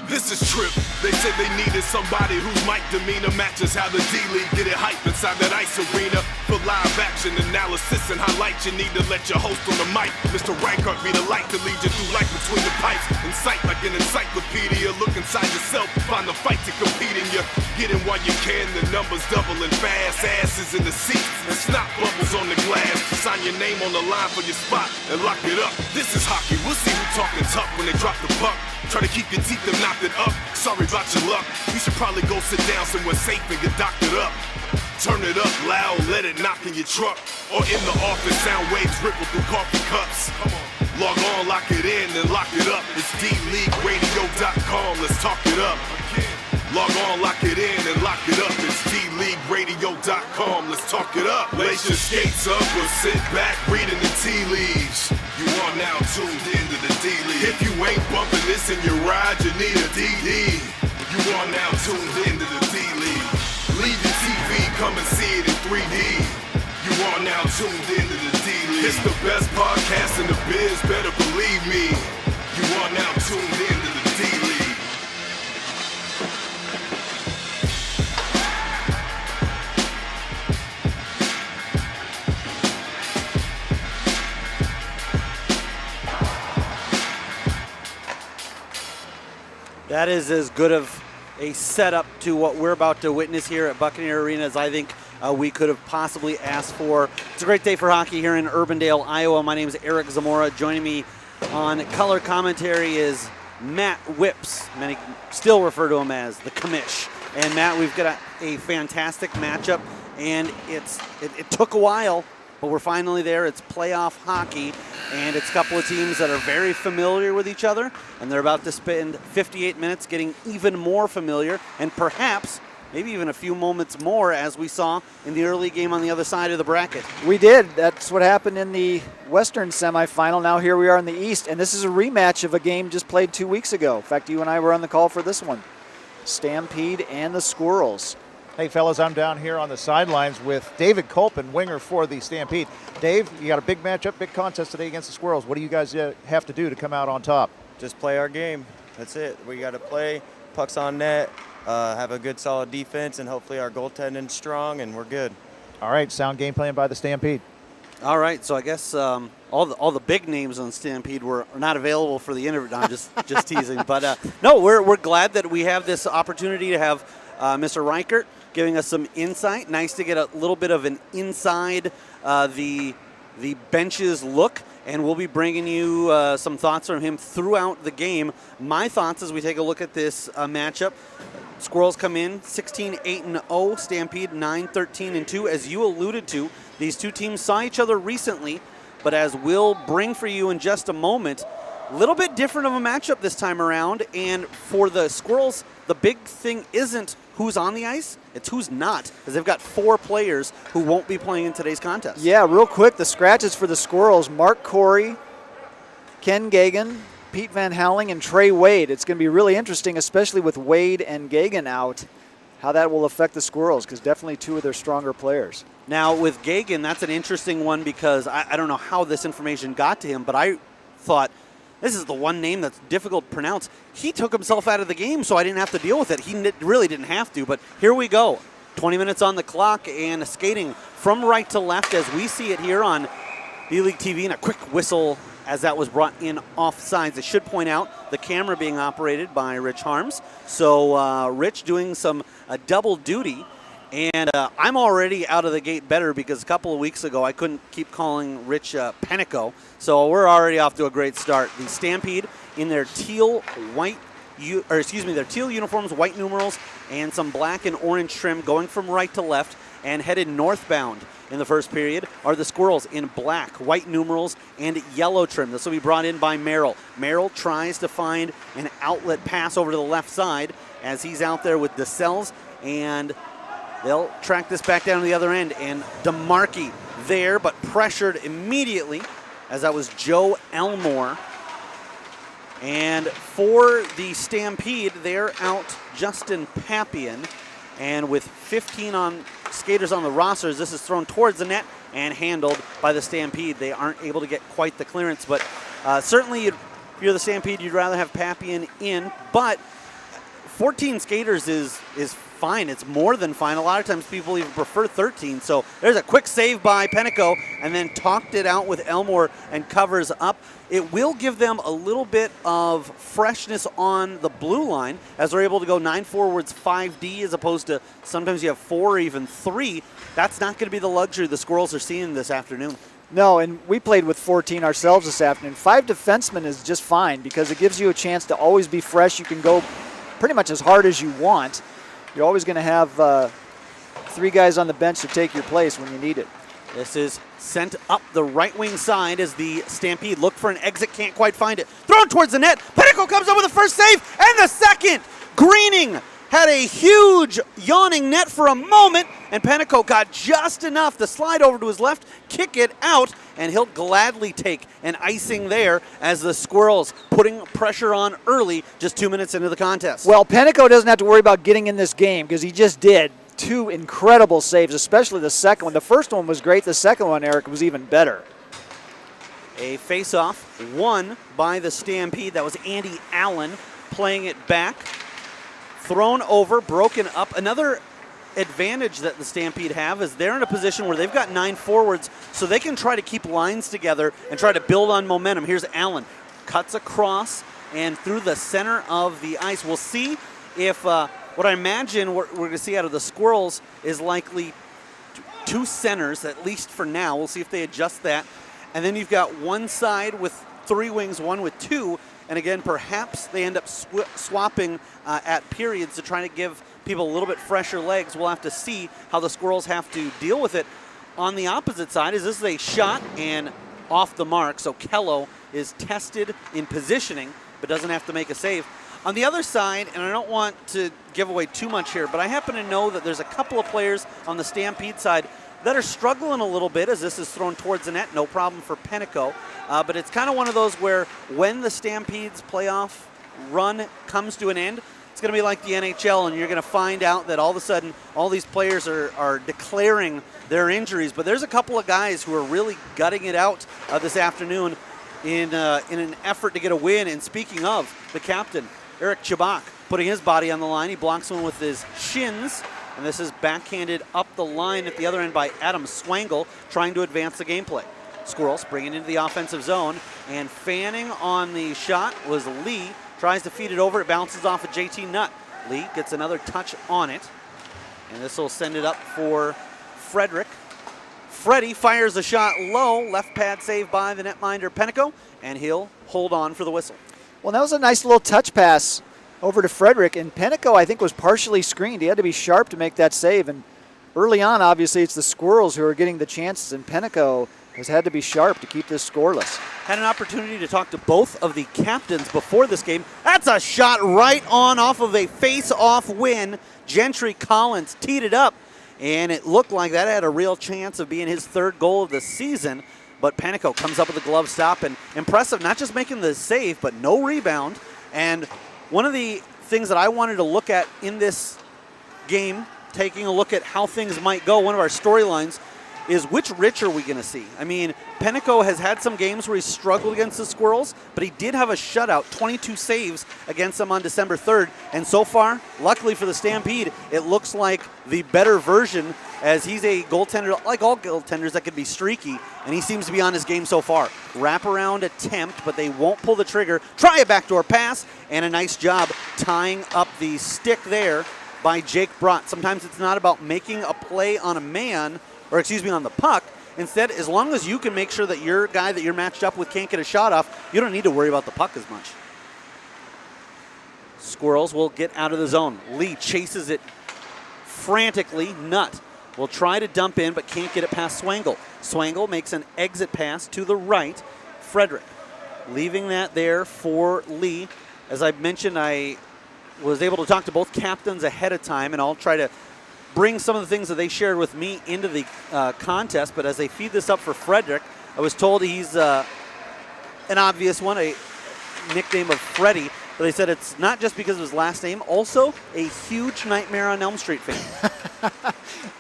This is Trip. They said they needed somebody whose mic demeanor matches how the D-League get it hype inside that ice arena. For live action analysis and highlights, you need to let your host on the mic, Mr. Reichert, be the light to lead you through life between the pipes. Incite like an encyclopedia. Look inside yourself, find the fight to compete in you. Get in while you can, the numbers doubling fast. Asses in the seats and snot bubbles on the glass. Sign your name on the line for your spot and lock it up. This is hockey. We'll see who talking tough when they drop the puck. Try to keep your teeth and knock it up. Sorry about your luck. You should probably go sit down somewhere safe and get doctored up. Turn it up loud, let it knock in your truck. Or in the office, sound waves ripple through coffee cups. Come on. Log on, lock it in, and lock it up. It's dleagueradio.com. Let's talk it up. Log on, lock it in, and lock it up. It's dleagueradio.com. Let's talk it up. Lace your skates up or sit back reading the tea leaves. You are now tuned into the D-League. If you ain't bumping this in your ride, you need a DD. You are now tuned into the D-League. Leave your TV, come and see it in 3D. You are now tuned into the D-League. It's the best podcast in the biz, better believe me. You are now tuned into the D-League. That is as good of a setup to what we're about to witness here at Buccaneer Arena as I think we could have possibly asked for. It's a great day for hockey here in Urbandale, Iowa. My name is Eric Zamora. Joining me on color commentary is Matt Whips. Many still refer to him as the commish. And Matt, we've got a fantastic matchup, and it took a while, but we're finally there. It's playoff hockey, and it's a couple of teams that are very familiar with each other, and they're about to spend 58 minutes getting even more familiar, and perhaps maybe even a few moments more, as we saw in the early game on the other side of the bracket. We did. That's what happened in the Western semifinal. Now here we are in the East, and this is a rematch of a game just played 2 weeks ago. In fact, you and I were on the call for this one. Stampede and the Squirrels. Hey, fellas, I'm down here on the sidelines with David Colpin, winger for the Stampede. Dave, you got a big matchup, big contest today against the Squirrels. What do you guys have to do to come out on top? Just play our game. That's it. We got to play, pucks on net, have a good solid defense, and hopefully our goaltending's strong, and we're good. All right, sound game plan by the Stampede. All right, so I guess all the big names on Stampede were not available for the interview. No, I'm just teasing, but no, we're glad that we have this opportunity to have Mr. Reichert giving us some insight. Nice to get a little bit of an inside the benches look, and we'll be bringing you some thoughts from him throughout the game. My thoughts as we take a look at this matchup. Squirrels come in 16-8-0, Stampede 9-13-2. As you alluded to, these two teams saw each other recently, but as we'll bring for you in just a moment, a little bit different of a matchup this time around. And for the Squirrels, the big thing isn't who's on the ice, it's who's not, because they've got 4 players who won't be playing in today's contest. Yeah, real quick, the scratches for the Squirrels: Mark Corey, Ken Gagan, Pete Van Howling, and Trey Wade. It's going to be really interesting, especially with Wade and Gagan out, how that will affect the Squirrels, because definitely 2 of their stronger players. Now, with Gagan, that's an interesting one because I don't know how this information got to him, but I thought, this is the one name that's difficult to pronounce. He took himself out of the game, so I didn't have to deal with it. He really didn't have to, but here we go. 20 minutes on the clock and skating from right to left as we see it here on D-League TV, and a quick whistle as that was brought in offsides. I should point out the camera being operated by Rich Harms. So Rich doing some double duty. And I'm already out of the gate better because a couple of weeks ago I couldn't keep calling Rich Panico. So we're already off to a great start. The Stampede in their teal uniforms, white numerals, and some black and orange trim going from right to left and headed northbound in the first period are the Squirrels in black, white numerals, and yellow trim. This will be brought in by Merrill. Merrill tries to find an outlet pass over to the left side as he's out there with DeSelles, and they'll track this back down to the other end, and DeMarkey there, but pressured immediately, as that was Joe Elmore. And for the Stampede, they're out Justin Pappian, and with 15 skaters on the rosters, this is thrown towards the net and handled by the Stampede. They aren't able to get quite the clearance, but certainly if you're the Stampede, you'd rather have Pappian in, but 14 skaters is fine. It's more than fine. A lot of times people even prefer 13. So there's a quick save by Penteco, and then talked it out with Elmore and covers up. It will give them a little bit of freshness on the blue line as they're able to go 9 forwards, 5D, as opposed to sometimes you have 4 or even 3. That's not going to be the luxury the Squirrels are seeing this afternoon. No, and we played with 14 ourselves this afternoon. 5 defensemen is just fine because it gives you a chance to always be fresh. You can go pretty much as hard as you want. You're always going to have 3 guys on the bench to take your place when you need it. This is sent up the right wing side as the Stampede look for an exit, can't quite find it. Thrown towards the net. Penteco comes up with the first save and the second. Greening had a huge yawning net for a moment, and Penteco got just enough to slide over to his left, kick it out, and he'll gladly take an icing there as the Squirrels putting pressure on early, just 2 minutes into the contest. Well, Penteco doesn't have to worry about getting in this game because he just did 2 incredible saves, especially the second one. The first one was great. The second one, Eric, was even better. A face-off won by the Stampede. That was Andy Allen playing it back. Thrown over, broken up. Another advantage that the Stampede have is they're in a position where they've got 9 forwards, so they can try to keep lines together and try to build on momentum. Here's Allen. Cuts across and through the center of the ice. We'll see if what I imagine we're going to see out of the Squirrels is likely 2 centers, at least for now. We'll see if they adjust that. And then you've got one side with 3 wings, one with 2. And again, perhaps they end up swapping at periods to try to give people a little bit fresher legs. We'll have to see how the Squirrels have to deal with it. On the opposite side, is this a shot and off the mark. So Kello is tested in positioning, but doesn't have to make a save. On the other side, and I don't want to give away too much here, but I happen to know that there's a couple of players on the Stampede side that are struggling a little bit as this is thrown towards the net. No problem for Penteco. But it's kind of one of those where when the Stampede's playoff run comes to an end, it's going to be like the NHL, and you're going to find out that all of a sudden all these players are declaring their injuries. But there's a couple of guys who are really gutting it out this afternoon in an effort to get a win. And speaking of the captain, Eric Chabak, putting his body on the line. He blocks one with his shins. And this is backhanded up the line at the other end by Adam Swangle, trying to advance the gameplay. Squirrels bringing into the offensive zone, and fanning on the shot was Lee. Tries to feed it over. It bounces off of JT Nutt. Lee gets another touch on it, and this will send it up for Frederick. Freddie fires the shot low. Left pad save by the netminder Penteco, and he'll hold on for the whistle. Well, that was a nice little touch pass over to Frederick, and Penteco, I think, was partially screened. He had to be sharp to make that save, and early on, obviously, it's the Squirrels who are getting the chances, and Penteco has had to be sharp to keep this scoreless. Had an opportunity to talk to both of the captains before this game. That's a shot right on off of a face-off win. Gentry Collins teed it up, and it looked like that had a real chance of being his 3rd goal of the season, but Penteco comes up with a glove stop, and impressive, not just making the save, but no rebound. And one of the things that I wanted to look at in this game, taking a look at how things might go, one of our storylines, is which Rich are we going to see? I mean, Penteco has had some games where he struggled against the Squirrels, but he did have a shutout, 22 saves against them on December 3rd. And so far, luckily for the Stampede, it looks like the better version, as he's a goaltender, like all goaltenders, that can be streaky, and he seems to be on his game so far. Wraparound attempt, but they won't pull the trigger. Try a backdoor pass, and a nice job tying up the stick there by Jake Brott. Sometimes it's not about making a play on a man, or excuse me, on the puck. Instead, as long as you can make sure that your guy that you're matched up with can't get a shot off, you don't need to worry about the puck as much. Squirrels will get out of the zone. Lee chases it frantically. Nutt will try to dump in, but can't get it past Swangle. Swangle makes an exit pass to the right. Frederick leaving that there for Lee. As I mentioned, I was able to talk to both captains ahead of time, and I'll try to bring some of the things that they shared with me into the contest. But as they feed this up for Frederick, I was told he's an obvious one, a nickname of Freddie. But they said it's not just because of his last name, also a huge Nightmare on Elm Street fan.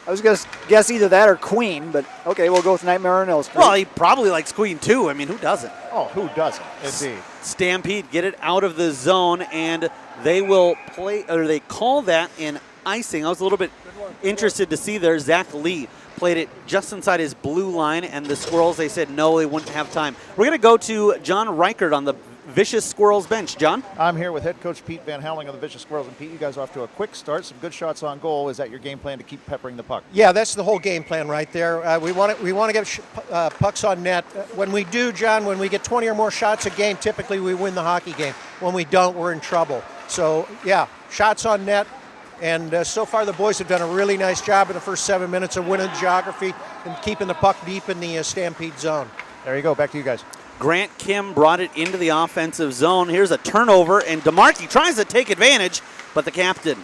I was going to guess either that or Queen, but okay, we'll go with Nightmare on Elm Street. Well, he probably likes Queen too. I mean, who doesn't? Oh, who doesn't? Indeed. Stampede get it out of the zone, and they will play, or they call that an icing. I was a little bit interested to see there. Zach Lee played it just inside his blue line, and the Squirrels, they said no, they wouldn't have time. We're going to go to John Reichert on the Vicious Squirrels bench. John? I'm here with head coach Pete Van Howling of the Vicious Squirrels. And Pete, you guys are off to a quick start, some good shots on goal. Is that your game plan to keep peppering the puck? Yeah, that's the whole game plan right there. We want to get pucks on net. When we do, John, when we get 20 or more shots a game, typically we win the hockey game. When we don't, we're in trouble. So, yeah, shots on net. And so far the boys have done a really nice job in the first 7 minutes of winning geography and keeping the puck deep in the Stampede zone. There you go. Back to you guys. Grant Kim brought it into the offensive zone. Here's a turnover, and DeMarkey tries to take advantage, but the captain,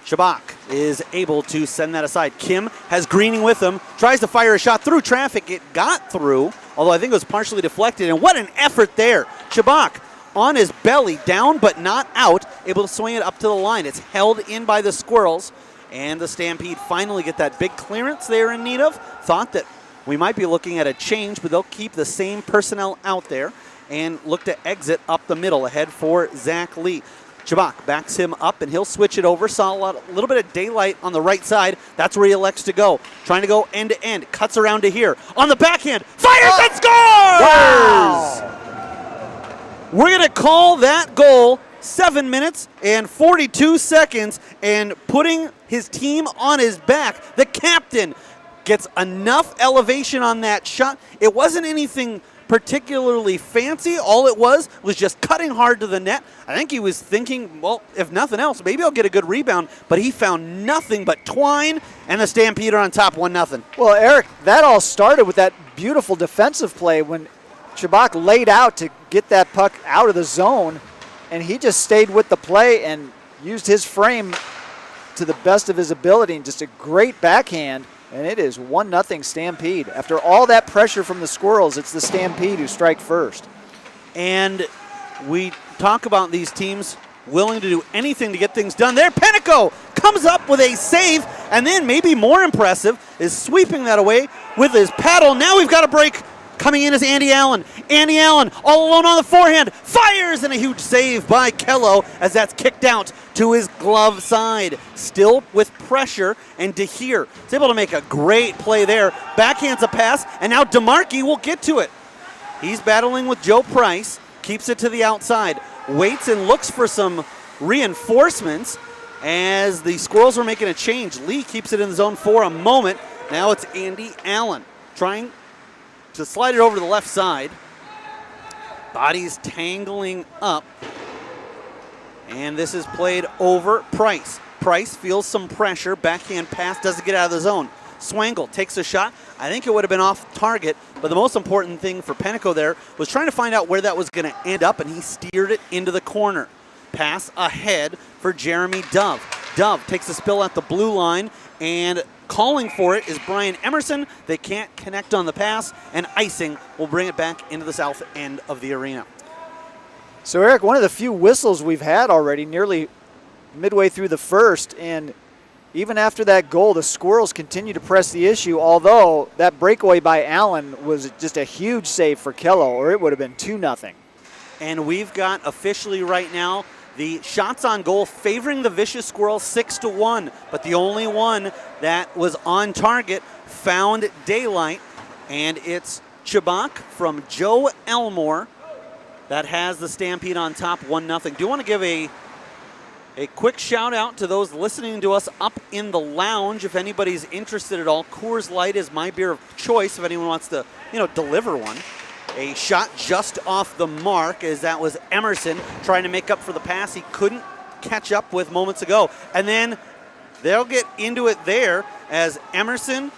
Shabak, is able to send that aside. Kim has Greening with him, tries to fire a shot through traffic. It got through, although I think it was partially deflected, and what an effort there. Shabak on his belly, down but not out, able to swing it up to the line. It's held in by the Squirrels, and the Stampede finally get that big clearance they were in need of. Thought that we might be looking at a change, but they'll keep the same personnel out there and look to exit up the middle ahead for Zach Lee. Chabak backs him up, and he'll switch it over. Saw a little bit of daylight on the right side. That's where he elects to go. Trying to go end-to-end. Cuts around to here. On the backhand. Fires and scores! Wow. We're going to call that goal 7 minutes and 42 seconds, and putting his team on his back. The captain gets enough elevation on that shot. It wasn't anything particularly fancy. All it was just cutting hard to the net. I think he was thinking, well, if nothing else, maybe I'll get a good rebound, but he found nothing but twine, and the Stampede are on top 1-0. Well, Eric, that all started with that beautiful defensive play when Shabak laid out to get that puck out of the zone, and he just stayed with the play and used his frame to the best of his ability, and just a great backhand. And it is 1-0 Stampede. After all that pressure from the Squirrels, it's the Stampede who strike first. And we talk about these teams willing to do anything to get things done. There, Penico comes up with a save, and then maybe more impressive is sweeping that away with his paddle. Now we've got a break. Coming in is Andy Allen. Andy Allen all alone on the forehand. Fires, and a huge save by Kello as that's kicked out to his glove side. Still with pressure, and DeHeer is able to make a great play there. Backhands a pass, and now DeMarkey will get to it. He's battling with Joe Price. Keeps it to the outside. Waits and looks for some reinforcements as the Squirrels are making a change. Lee keeps it in the zone for a moment. Now it's Andy Allen trying to slide it over to the left side. Bodies tangling up. And this is played over Price. Price feels some pressure. Backhand pass doesn't get out of the zone. Swangle takes a shot. I think it would have been off target, but the most important thing for Penico there was trying to find out where that was going to end up, and he steered it into the corner. Pass ahead for Jeremy Dove. Dove takes a spill at the blue line, and calling for it is Brian Emerson. They can't connect on the pass, and icing will bring it back into the south end of the arena. So, Eric, one of the few whistles we've had already, nearly midway through the first, and even after that goal, the Squirrels continue to press the issue, although that breakaway by Allen was just a huge save for Kello, or it would have been 2-0. And we've got officially right now the shots on goal favoring the Vicious Squirrels 6-1, but the only one that was on target found daylight, and it's Chabak from Joe Elmore that has the Stampede on top 1-0. Do you want to give a quick shout out to those listening to us up in the lounge? If anybody's interested at all, Coors Light is my beer of choice if anyone wants to, deliver one. A shot just off the mark as that was Emerson trying to make up for the pass he couldn't catch up with moments ago. And then they'll get into it there as Emerson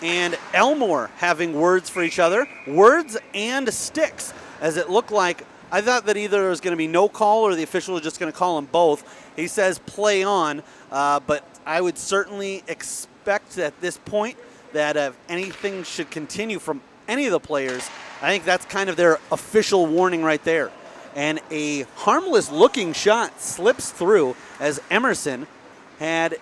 and Elmore having words for each other. Words and sticks, as it looked like. I thought that either there was going to be no call or the official was just going to call them both. He says play on, but I would certainly expect at this point that if anything should continue from any of the players, I think that's kind of their official warning right there. And a harmless-looking shot slips through as Emerson had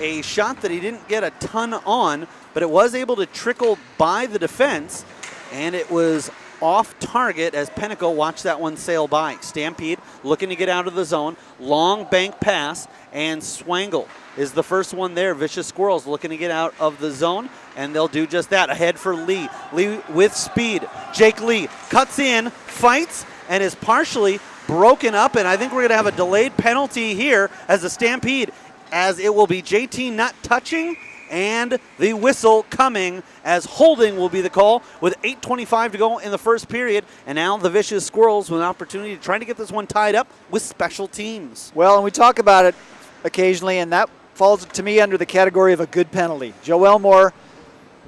a shot that he didn't get a ton on, but it was able to trickle by the defense, and it was off target as Pinnacle watched that one sail by. Stampede looking to get out of the zone. Long bank pass, and Swangle is the first one there. Vicious Squirrels looking to get out of the zone, and they'll do just that. Ahead for Lee. Lee with speed. Jake Lee cuts in, fights, and is partially broken up, and I think we're going to have a delayed penalty here as the Stampede, as it will be JT not touching, and the whistle coming as holding will be the call with 8:25 to go in the first period. And now the Vicious Squirrels with an opportunity to try to get this one tied up with special teams. Well, and we talk about it occasionally, and that falls to me under the category of a good penalty. Joe Elmore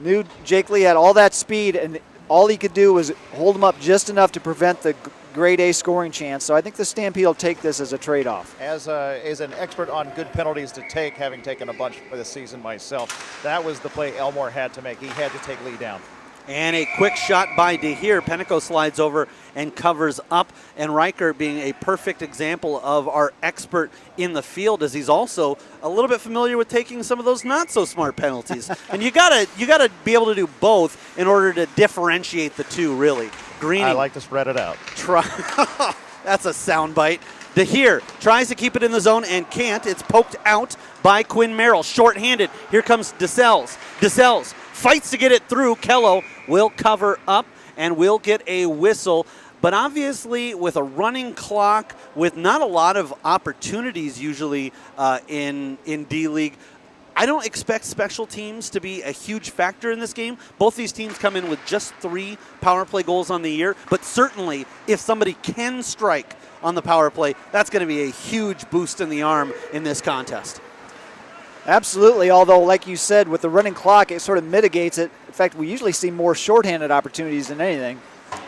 knew Jake Lee had all that speed, and all he could do was hold him up just enough to prevent the grade A scoring chance. So I think the Stampede will take this as a trade-off. As an expert on good penalties to take, having taken a bunch for the season myself, that was the play Elmore had to make. He had to take Lee down. And a quick shot by DeHeer. Pennico slides over and covers up. And Riker being a perfect example of our expert in the field, as he's also a little bit familiar with taking some of those not so smart penalties. And you gotta be able to do both in order to differentiate the two, really. Greening. I like to spread it out. That's a soundbite. DeHeer tries to keep it in the zone and can't. It's poked out by Quinn Merrill. Short-handed. Here comes DeSelles. DeSelles fights to get it through. Kello will cover up and will get a whistle. But obviously, with a running clock, with not a lot of opportunities usually in D-League, I don't expect special teams to be a huge factor in this game. Both these teams come in with just 3 power play goals on the year. But certainly, if somebody can strike on the power play, that's going to be a huge boost in the arm in this contest. Absolutely, although like you said, with the running clock, it sort of mitigates it. In fact, we usually see more shorthanded opportunities than anything.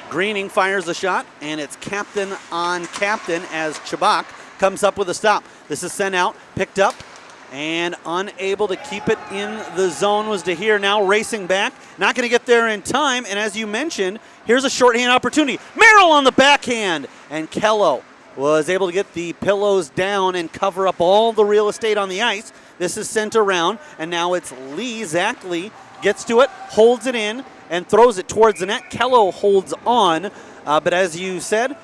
Greening fires a shot, and it's captain on captain as Chabak comes up with a stop. This is sent out, picked up, and unable to keep it in the zone was DeHeer, now racing back. Not going to get there in time, and as you mentioned, here's a shorthand opportunity. Merrill on the backhand, and Kello was able to get the pillows down and cover up all the real estate on the ice. This is sent around, and now it's Lee. Zach Lee gets to it, holds it in, and throws it towards the net. Kello holds on, but as you said,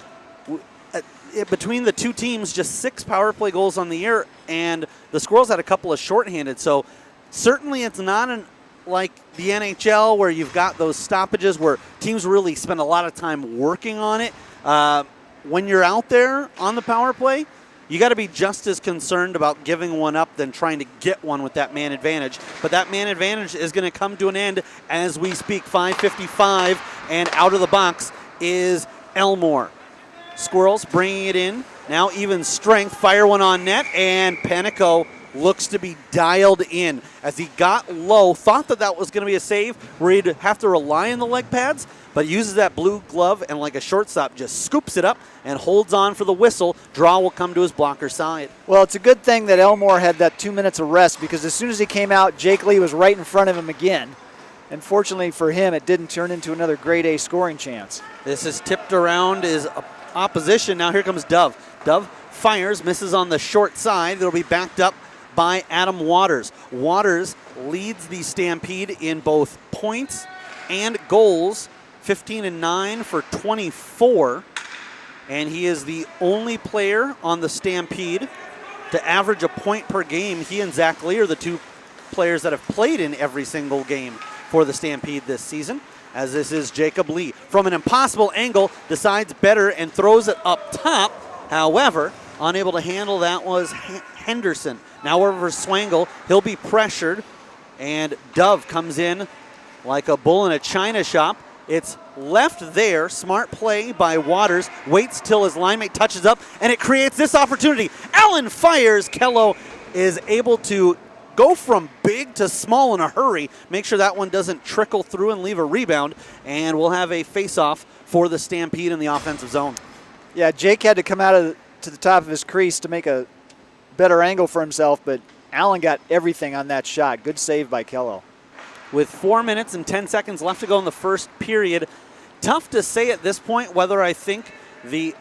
between the two teams, just 6 power play goals on the year, and the Squirrels had a couple of shorthanded. So certainly it's not like the NHL where you've got those stoppages where teams really spend a lot of time working on it. When you're out there on the power play, you got to be just as concerned about giving one up than trying to get one with that man advantage. But that man advantage is going to come to an end as we speak. 5:55, and out of the box is Elmore. Squirrels bringing it in. Now even strength. Fire one on net, and Panico looks to be dialed in. As he got low, thought that was going to be a save where he'd have to rely on the leg pads, but uses that blue glove and like a shortstop just scoops it up and holds on for the whistle. Draw will come to his blocker side. Well, it's a good thing that Elmore had that 2 minutes of rest, because as soon as he came out, Jake Lee was right in front of him again. And fortunately for him, it didn't turn into another grade A scoring chance. This is tipped around his opposition. Now here comes Dove. Dove fires, misses on the short side. It'll be backed up by Adam Waters. Waters leads the Stampede in both points and goals, 15-9 for 24. And he is the only player on the Stampede to average a point per game. He and Zach Lee are the 2 players that have played in every single game for the Stampede this season, as this is Jacob Lee. From an impossible angle, decides better and throws it up top. However, unable to handle that was Henderson. Now over Swangle, he'll be pressured, and Dove comes in like a bull in a china shop. It's left there, smart play by Waters, waits till his line mate touches up, and it creates this opportunity. Allen fires, Kello is able to go from big to small in a hurry, make sure that one doesn't trickle through and leave a rebound, and we'll have a face-off for the Stampede in the offensive zone. Yeah, Jake had to come out to the top of his crease to make a better angle for himself, but Allen got everything on that shot. Good save by Kello. With 4 minutes and 10 seconds left to go in the first period, tough to say at this point whether I think the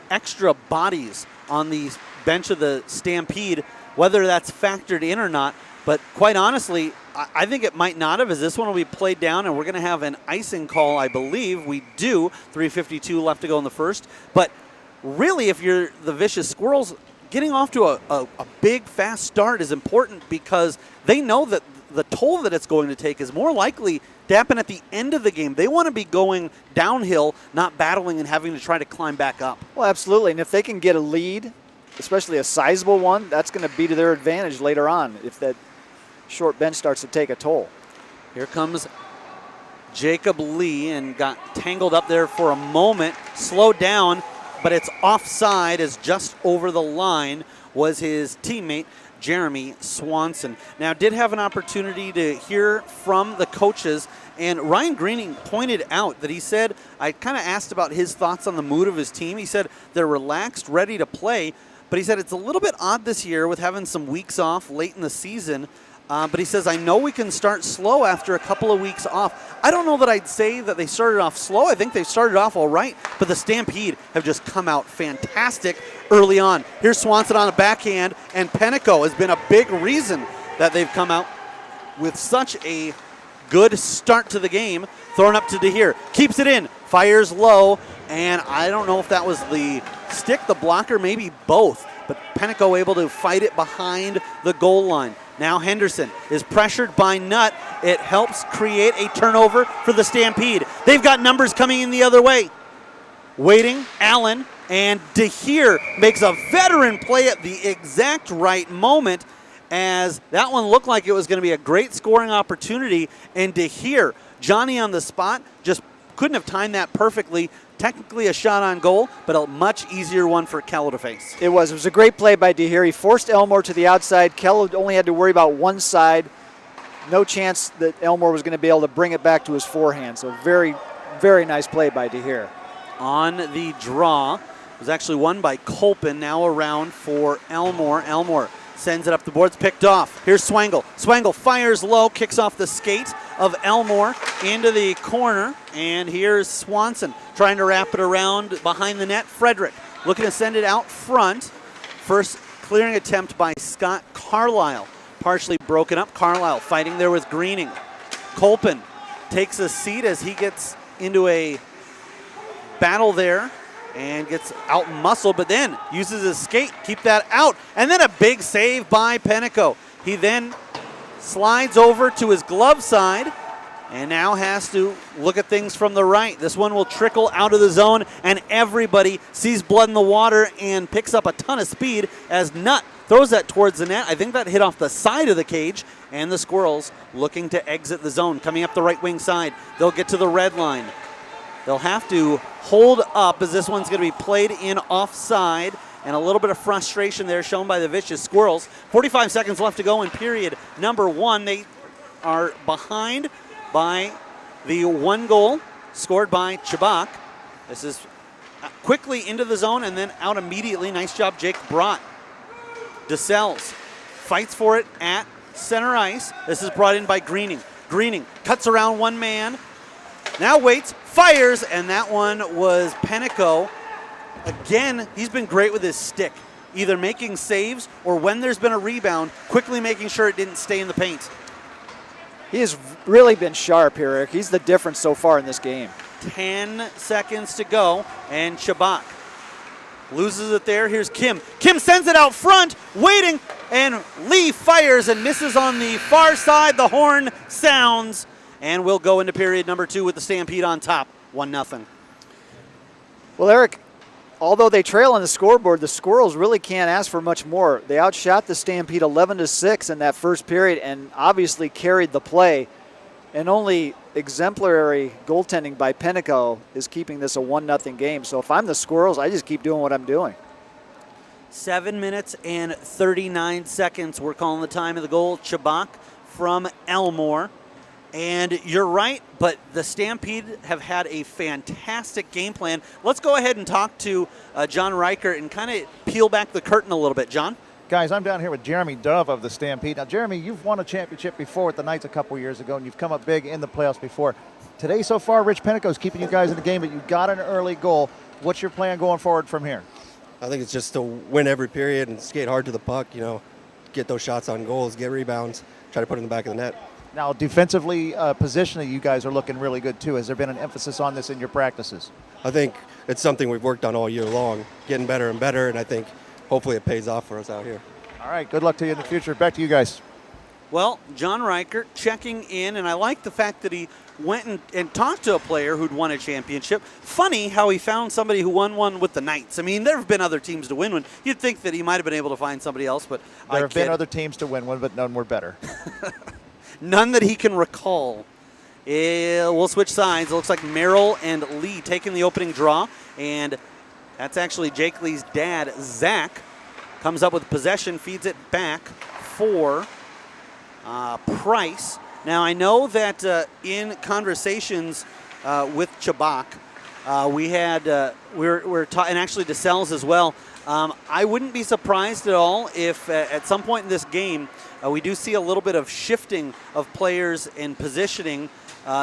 extra bodies on the bench of the Stampede, whether that's factored in or not. But quite honestly, I think it might not have, as this one will be played down, and we're going to have an icing call, I believe. We do. 3:52 left to go in the first. But really, if you're the Vicious Squirrels, getting off to a big, fast start is important because they know that the toll that it's going to take is more likely to happen at the end of the game. They want to be going downhill, not battling and having to try to climb back up. Well, absolutely. And if they can get a lead, especially a sizable one, that's going to be to their advantage later on if that short bench starts to take a toll. Here comes Jacob Lee and got tangled up there for a moment, slowed down, but it's offside as just over the line was his teammate, Jeremy Swanson. Now, did have an opportunity to hear from the coaches, and Ryan Greening pointed out that he said, I kind of asked about his thoughts on the mood of his team. He said they're relaxed, ready to play, but he said it's a little bit odd this year with having some weeks off late in the season. But he says, I know we can start slow after a couple of weeks off. I don't know that I'd say that they started off slow. I think they started off all right, but the Stampede have just come out fantastic early on. Here's Swanson on a backhand, and Penico has been a big reason that they've come out with such a good start to the game. Thrown up to DeHeer, keeps it in, fires low, and I don't know if that was the stick, the blocker, maybe both, but Penico able to fight it behind the goal line. Now Henderson is pressured by Nutt. It helps create a turnover for the Stampede. They've got numbers coming in the other way. Waiting, Allen, and DeHeer makes a veteran play at the exact right moment, as that one looked like it was going to be a great scoring opportunity. And DeHeer, Johnny on the spot, just couldn't have timed that perfectly. Technically a shot on goal, but a much easier one for Kello to face. It was a great play by DeHeer. He forced Elmore to the outside. Kello only had to worry about one side. No chance that Elmore was going to be able to bring it back to his forehand. So very, very nice play by DeHeer. On the draw, it was actually won by Kolpin, now around for Elmore. Elmore sends it up the boards, picked off. Here's Swangle. Swangle fires low, kicks off the skate of Elmore into the corner. And here's Swanson trying to wrap it around behind the net. Frederick looking to send it out front. First clearing attempt by Scott Carlisle. Partially broken up. Carlisle fighting there with Greening. Kolpin takes a seat as he gets into a battle there and gets out muscled, but then uses his skate, keep that out, and then a big save by Penico. He then slides over to his glove side and now has to look at things from the right. This one will trickle out of the zone, and everybody sees blood in the water and picks up a ton of speed as Nutt throws that towards the net. I think that hit off the side of the cage, and the Squirrels looking to exit the zone. Coming up the right wing side, they'll get to the red line. They'll have to hold up as this one's going to be played in offside, and a little bit of frustration there shown by the Vicious Squirrels. 45 seconds left to go in period number one. They are behind by the one goal scored by Chabak. This is quickly into the zone and then out immediately. Nice job, Jake Brott. DeSelles fights for it at center ice. This is brought in by Greening. Greening cuts around one man. Now waits, fires, and that one was Penico. Again, he's been great with his stick, either making saves or when there's been a rebound, quickly making sure it didn't stay in the paint. He has really been sharp here, Eric. He's the difference so far in this game. 10 seconds to go, and Chabak loses it there. Here's Kim. Kim sends it out front, waiting, and Lee fires and misses on the far side. The horn sounds, and we'll go into period number two with the Stampede on top, 1-0. Well, Eric, although they trail on the scoreboard, the Squirrels really can't ask for much more. They outshot the Stampede 11-6 in that first period and obviously carried the play. And only exemplary goaltending by Penico is keeping this a 1-0 game. So if I'm the Squirrels, I just keep doing what I'm doing. 7 minutes and 39 seconds. We're calling the time of the goal. Chabak from Elmore. And you're right, but the Stampede have had a fantastic game plan. Let's go ahead and talk to John Reichert and kind of peel back the curtain a little bit. John? Guys, I'm down here with Jeremy Dove of the Stampede. Now, Jeremy, you've won a championship before with the Knights a couple years ago, and you've come up big in the playoffs before. Today, so far, Rich Penico's keeping you guys in the game, but you got an early goal. What's your plan going forward from here? I think it's just to win every period and skate hard to the puck, get those shots on goals, get rebounds, try to put it in the back of the net. Now, defensively, positionally, you guys are looking really good too. Has there been an emphasis on this in your practices? I think it's something we've worked on all year long, getting better and better, and I think hopefully it pays off for us out here. All right, good luck to you in the future. Back to you guys. Well, John Reichert checking in, and I like the fact that he went and talked to a player who'd won a championship. Funny how he found somebody who won one with the Knights. I mean, there have been other teams to win one. You'd think that he might have been able to find somebody else, but There have been other teams to win one, but none were better. None that he can recall. We'll switch sides. It looks like Merrill and Lee taking the opening draw, and that's actually Jake Lee's dad, Zach, comes up with possession, feeds it back for Price. Now, I know that in conversations with Chabak, we had, and actually DeSales as well, I wouldn't be surprised at all if at some point in this game we do see a little bit of shifting of players and positioning.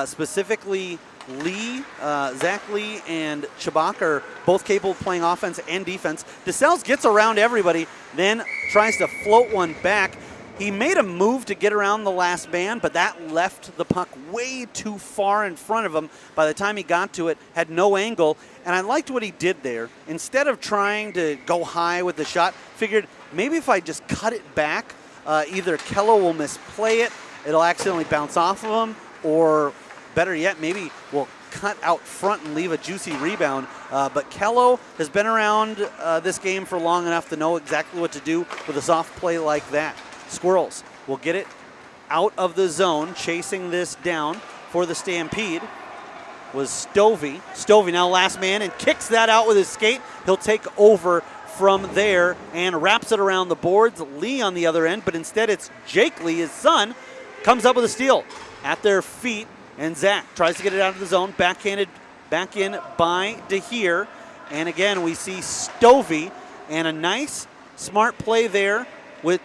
Specifically, Lee, Zach Lee, and Chabak are both capable of playing offense and defense. DeSales gets around everybody, then tries to float one back. He made a move to get around the last man, but that left the puck way too far in front of him. By the time he got to it, had no angle, and I liked what he did there. Instead of trying to go high with the shot, figured maybe if I just cut it back, either Kello will misplay it, it'll accidentally bounce off of him, or better yet, maybe we'll cut out front and leave a juicy rebound. But Kello has been around this game for long enough to know exactly what to do with a soft play like that. Squirrels will get it out of the zone, chasing this down for the Stampede was Stovey. Stovey now last man and kicks that out with his skate. He'll take over from there and wraps it around the boards. Lee on the other end, but instead it's Jake Lee, his son, comes up with a steal at their feet, and Zach tries to get it out of the zone, backhanded back in by DeHeer. And again, we see Stovey and a nice, smart play there with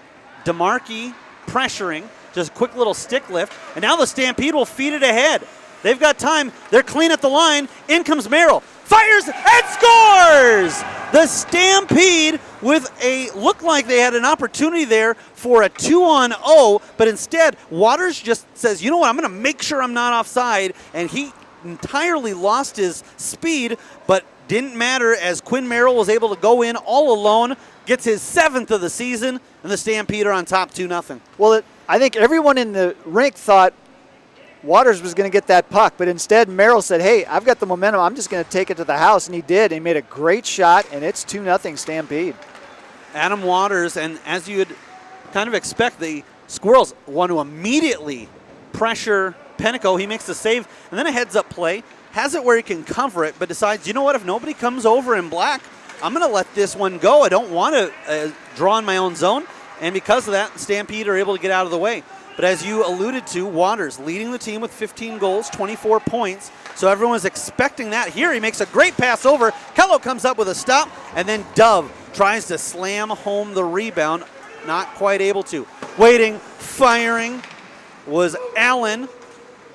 DeMarkey pressuring, just a quick little stick lift, and now the Stampede will feed it ahead. They've got time. They're clean at the line. In comes Merrill. Fires and scores! The Stampede with looked like they had an opportunity there for a 2-on-0, but instead Waters just says, you know what, I'm going to make sure I'm not offside, and he entirely lost his speed, but didn't matter as Quinn Merrill was able to go in all alone, gets his 7th of the season, and the Stampede are on top 2-0. Well, I think everyone in the rink thought Waters was going to get that puck, but instead Merrill said, hey, I've got the momentum. I'm just going to take it to the house, and he did. He made a great shot, and it's 2-0 Stampede. Adam Waters, and as you'd kind of expect, the Squirrels want to immediately pressure Pennico. He makes the save, and then a heads-up play. Has it where he can cover it, but decides, you know what, if nobody comes over in black, I'm going to let this one go. I don't want to draw in my own zone, and because of that, Stampede are able to get out of the way. But as you alluded to, Waters leading the team with 15 goals, 24 points, so everyone was expecting that. Here he makes a great pass over. Kello comes up with a stop, and then Dove tries to slam home the rebound, not quite able to. Waiting, firing was Allen.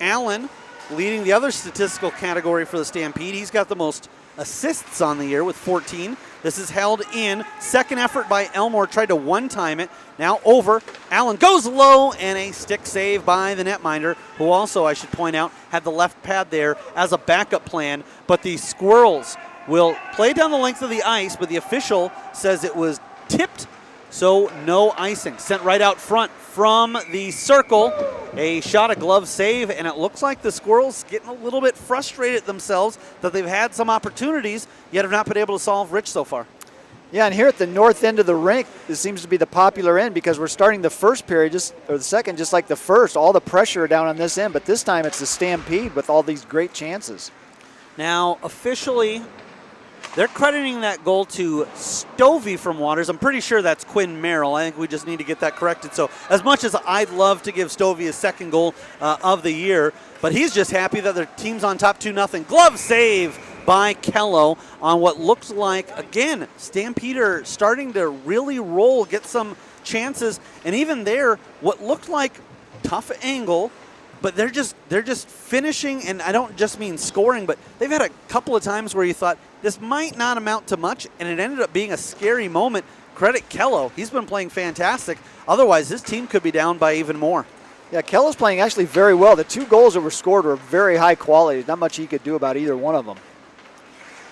Allen leading the other statistical category for the Stampede. He's got the most assists on the year with 14. This is held in. Second effort by Elmore, tried to one-time it. Now over. Allen goes low, and a stick save by the netminder, who also, I should point out, had the left pad there as a backup plan. But the Squirrels will play down the length of the ice, but the official says it was tipped, so no icing. Sent right out front from the circle. A shot, a glove save, and it looks like the Squirrels getting a little bit frustrated themselves that they've had some opportunities, yet have not been able to solve Rich so far. Yeah, and here at the north end of the rink, this seems to be the popular end because we're starting the first period, or the second, just like the first. All the pressure down on this end, but this time it's the Stampede with all these great chances. Now, officially, they're crediting that goal to Stovey from Waters. I'm pretty sure that's Quinn Merrill. I think we just need to get that corrected. So as much as I'd love to give Stovey his second goal of the year, but he's just happy that their team's on top 2-0. Glove save by Kello on what looks like, again, Stampede starting to really roll, get some chances. And even there, what looked like tough angle, but they're just finishing, and I don't just mean scoring, but they've had a couple of times where you thought this might not amount to much, and it ended up being a scary moment. credit Kello. He's been playing fantastic. Otherwise, this team could be down by even more. Yeah, Kello's playing actually very well. The 2 goals that were scored were very high quality. Not much he could do about either one of them.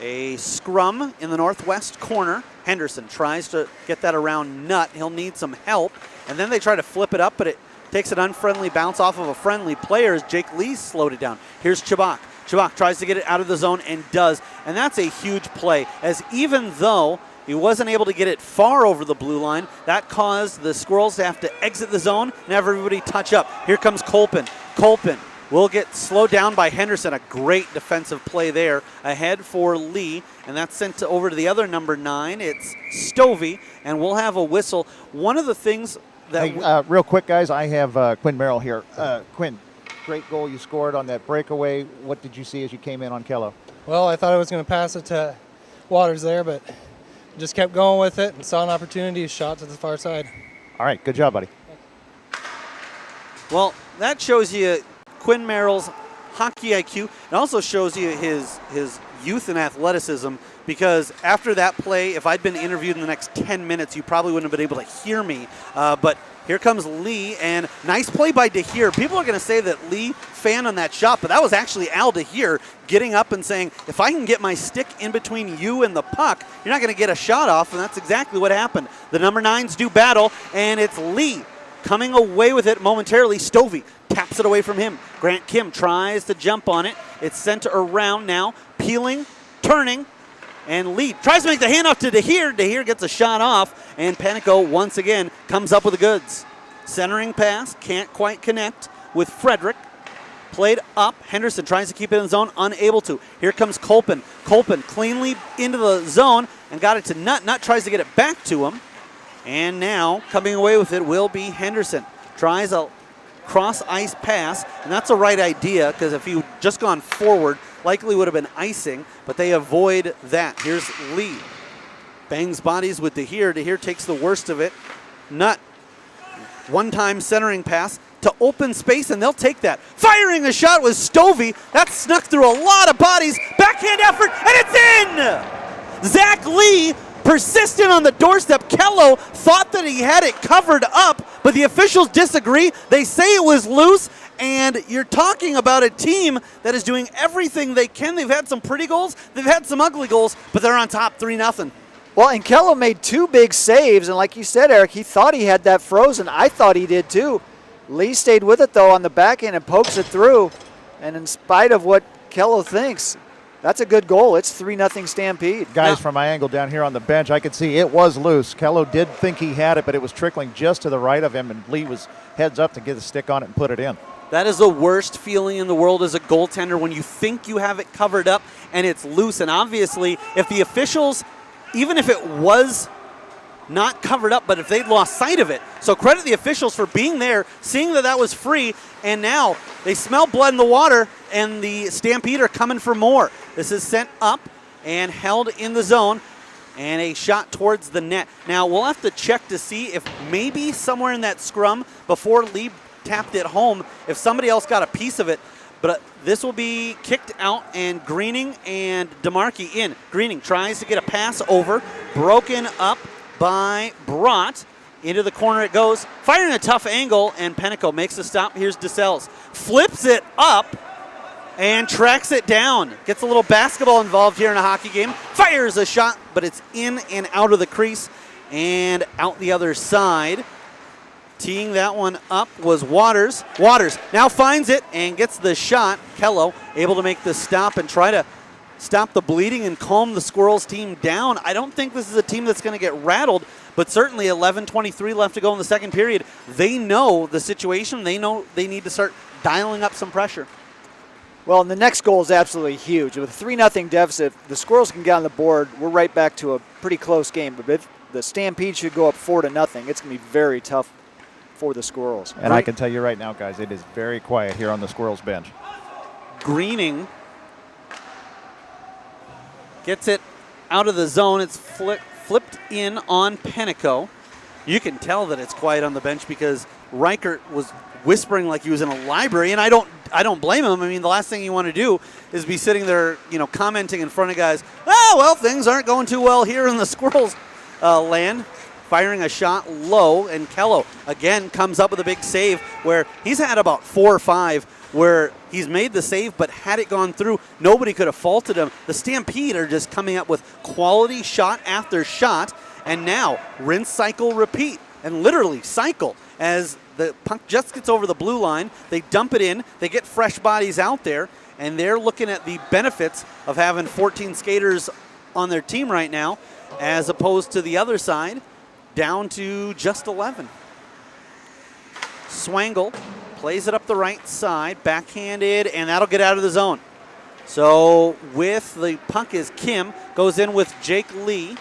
A scrum in the northwest corner. Henderson tries to get that around Nutt. He'll need some help. And then they try to flip it up, but it takes an unfriendly bounce off of a friendly player as Jake Lee slowed it down. Here's Chabak. Chabak tries to get it out of the zone and does. And that's a huge play, as even though he wasn't able to get it far over the blue line, that caused the Squirrels to have to exit the zone and have everybody touch up. Here comes Colpin. Colpin will get slowed down by Henderson. A great defensive play there ahead for Lee, and that's sent over to the other number 9. It's Stovey, and we'll have a whistle. One of the things that... Hey, real quick, guys, I have Quinn Merrill here. Quinn, great goal you scored on that breakaway. What did you see as you came in on Kello? Well, I thought I was going to pass it to Waters there, but just kept going with it and saw an opportunity, shot to the far side. All right, good job, buddy. Well, that shows you Quinn Merrill's hockey IQ. It also shows you his youth and athleticism, because after that play, if I'd been interviewed in the next 10 minutes, you probably wouldn't have been able to hear me. But here comes Lee, and nice play by DeHeer. People are going to say that Lee fanned on that shot, but that was actually Al DeHeer getting up and saying, if I can get my stick in between you and the puck, you're not going to get a shot off, and that's exactly what happened. The number 9s do battle, and it's Lee coming away with it momentarily. Stovey taps it away from him. Grant Kim tries to jump on it. It's sent around now, peeling, turning, and Lee tries to make the handoff to DeHeer. DeHeer gets a shot off, and Panico once again comes up with the goods. Centering pass, can't quite connect with Frederick. Played up. Henderson tries to keep it in zone, unable to. Here comes Colpin. Colpin cleanly into the zone and got it to Nutt. Nutt tries to get it back to him. And now coming away with it will be Henderson. Tries a cross-ice pass, and that's a right idea, because if he just gone forward, likely would have been icing, but they avoid that. Here's Lee. Bangs bodies with DeHeer. DeHeer takes the worst of it. Nutt. One-time centering pass to open space, and they'll take that. Firing the shot was Stovey. That snuck through a lot of bodies. Backhand effort, and it's in! Zach Lee persistent on the doorstep. Kello thought that he had it covered up, but the officials disagree. They say it was loose, and you're talking about a team that is doing everything they can. They've had some pretty goals, they've had some ugly goals, but they're on top 3-0. Well, and Kello made 2 big saves, and like you said, Eric, he thought he had that frozen. I thought he did too. Lee stayed with it, though, on the backhand and pokes it through, and in spite of what Kello thinks, that's a good goal. It's 3-0 Stampede. Guys, from my angle down here on the bench, I could see it was loose. Kello did think he had it, but it was trickling just to the right of him, and Lee was heads up to get a stick on it and put it in. That is the worst feeling in the world as a goaltender, when you think you have it covered up and it's loose. And obviously, if the officials, even if it was not covered up, but if they'd lost sight of it. So credit the officials for being there, seeing that that was free, and now they smell blood in the water, and the Stampede are coming for more. This is sent up and held in the zone, and a shot towards the net. Now, we'll have to check to see if maybe somewhere in that scrum, before Lee tapped it home, if somebody else got a piece of it. But this will be kicked out, and Greening and DeMarchi in. Greening tries to get a pass over, broken up by Brott. Into the corner it goes, firing a tough angle, and Penico makes the stop. Here's DeSales. Flips it up and tracks it down. Gets a little basketball involved here in a hockey game. Fires a shot, but it's in and out of the crease and out the other side. Teeing that one up was Waters. Waters now finds it and gets the shot. Kello able to make the stop and try to stop the bleeding and calm the Squirrels team down. I don't think this is a team that's going to get rattled, but certainly 11:23 left to go in the second period. They know the situation. They know they need to start dialing up some pressure. Well, and the next goal is absolutely huge. With a 3-0 deficit, the Squirrels can get on the board. We're right back to a pretty close game. But if the Stampede should go up 4-0, it's going to be very tough for the Squirrels. And I can tell you right now, guys, it is very quiet here on the Squirrels bench. Greening gets it out of the zone. It's flipped in on Penico. You can tell that it's quiet on the bench because Reichert was whispering like he was in a library, and I don't blame him. I mean, the last thing you want to do is be sitting there, commenting in front of guys, oh, well, things aren't going too well here in the Squirrels land. firing a shot low, and Kello again comes up with a big save where he's had about 4 or 5 where he's made the save, but had it gone through, nobody could have faulted him. The Stampede are just coming up with quality shot after shot, and now rinse, cycle, repeat, and literally cycle as the puck just gets over the blue line. They dump it in, they get fresh bodies out there, and they're looking at the benefits of having 14 skaters on their team right now, as opposed to the other side, down to just 11. Swangle plays it up the right side, backhanded, and that'll get out of the zone. So with the puck is Kim, goes in with Jake Lee,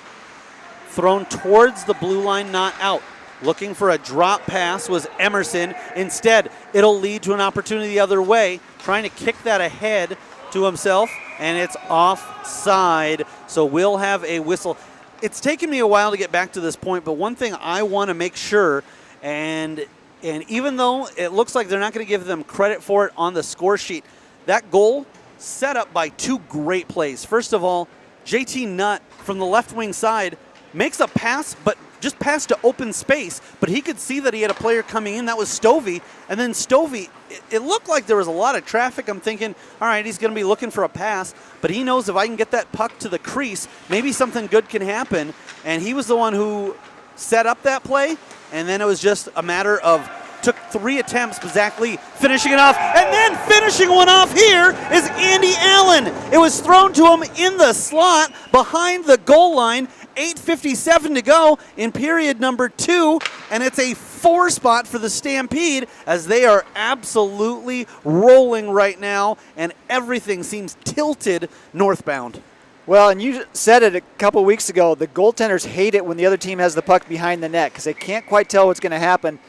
thrown towards the blue line, not out. Looking for a drop pass was Emerson. Instead, it'll lead to an opportunity the other way, trying to kick that ahead to himself, and it's offside. So we'll have a whistle. It's taken me a while to get back to this point, but one thing I want to make sure, and even though it looks like they're not going to give them credit for it on the score sheet, that goal set up by 2 great plays. First of all, JT Nutt from the left wing side makes a pass, but just passed to open space, but he could see that he had a player coming in. That was Stovey. And then Stovey, it looked like there was a lot of traffic. I'm thinking, all right, he's going to be looking for a pass, but he knows if I can get that puck to the crease, maybe something good can happen. And he was the one who set up that play, and then it was just a matter of took 3 attempts, but Zach Lee finishing it off, and then finishing one off here is Andy Allen. It was thrown to him in the slot behind the goal line. 8:57 to go in period number 2, and it's a 4 spot for the Stampede as they are absolutely rolling right now, and everything seems tilted northbound. Well, and you said it a couple weeks ago, the goaltenders hate it when the other team has the puck behind the net because they can't quite tell what's going to happen.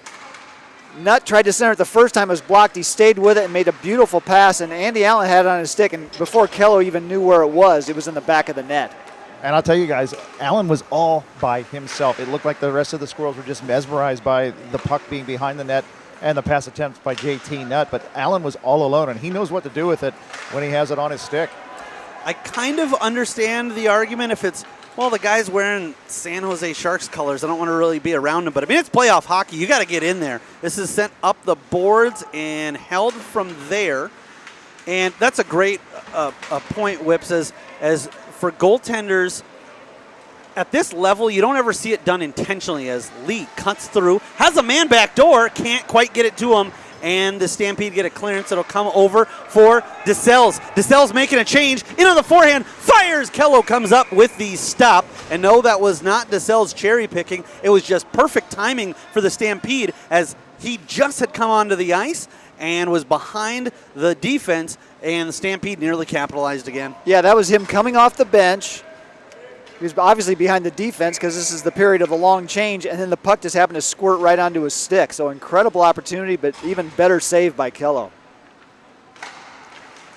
Nutt tried to center it the first time, it was blocked. He stayed with it and made a beautiful pass, and Andy Allen had it on his stick, and before Kello even knew where it was in the back of the net. And I'll tell you guys, Allen was all by himself. It looked like the rest of the Squirrels were just mesmerized by the puck being behind the net and the pass attempt by JT Nutt, but Allen was all alone, and he knows what to do with it when he has it on his stick. I kind of understand the argument if it's, well, the guy's wearing San Jose Sharks colors. I don't want to really be around him, but I mean, it's playoff hockey. You got to get in there. This is sent up the boards and held from there, and that's a great point, Whips, as for goaltenders at this level, you don't ever see it done intentionally as Lee cuts through, has a man back door, can't quite get it to him, and the Stampede get a clearance. It'll come over for DeSales. DeSales making a change, in on the forehand, fires! Kello comes up with the stop, and no, that was not DeSales cherry picking. It was just perfect timing for the Stampede as he just had come onto the ice and was behind the defense, and the Stampede nearly capitalized again. Yeah, that was him coming off the bench. He was obviously behind the defense because this is the period of the long change, and then the puck just happened to squirt right onto his stick. So incredible opportunity, but even better save by Kello.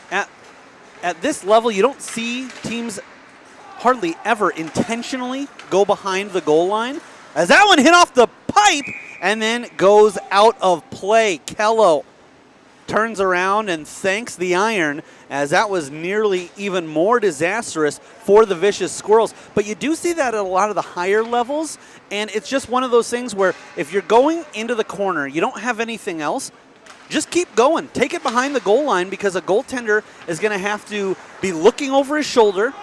At this level, you don't see teams hardly ever intentionally go behind the goal line. As that one hit off the pipe and then goes out of play. Kello turns around and thanks the iron, as that was nearly even more disastrous for the Vicious Squirrels. But you do see that at a lot of the higher levels, and it's just one of those things where if you're going into the corner, you don't have anything else, just keep going. Take it behind the goal line, because a goaltender is going to have to be looking over his shoulder.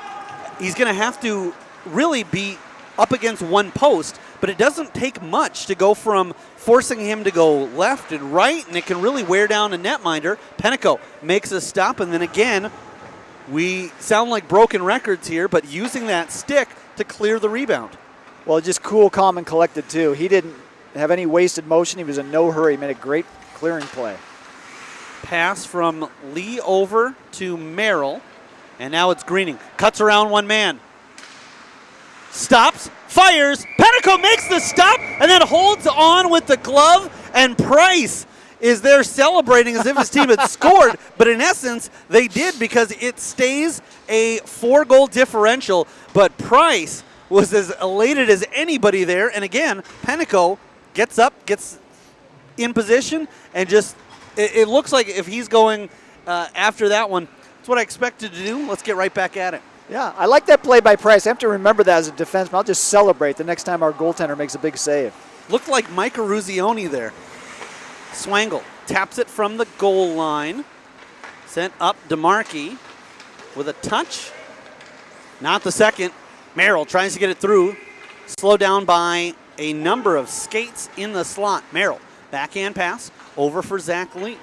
He's going to have to really be up against one post, but it doesn't take much to go from forcing him to go left and right, and it can really wear down a netminder. Penico makes a stop, and then again, we sound like broken records here, but using that stick to clear the rebound. Well, just cool, calm, and collected, too. He didn't have any wasted motion. He was in no hurry. He made a great clearing play. Pass from Lee over to Merrill, and now it's Greening. Cuts around one man. Stops, fires, Penico makes the stop, and then holds on with the glove, and Price is there celebrating as if his team had scored, but in essence, they did, because it stays a 4-goal differential, but Price was as elated as anybody there, and again, Penico gets up, gets in position, and just, it looks like if he's going after that one, it's what I expected to do. Let's get right back at it. Yeah, I like that play by Price. I have to remember that as a defenseman. I'll just celebrate the next time our goaltender makes a big save. Looked like Mike Ruzioni there. Swangle taps it from the goal line. Sent up DeMarkey with a touch. Not the second. Merrill tries to get it through. Slowed down by a number of skates in the slot. Merrill, backhand pass over for Zach Lee.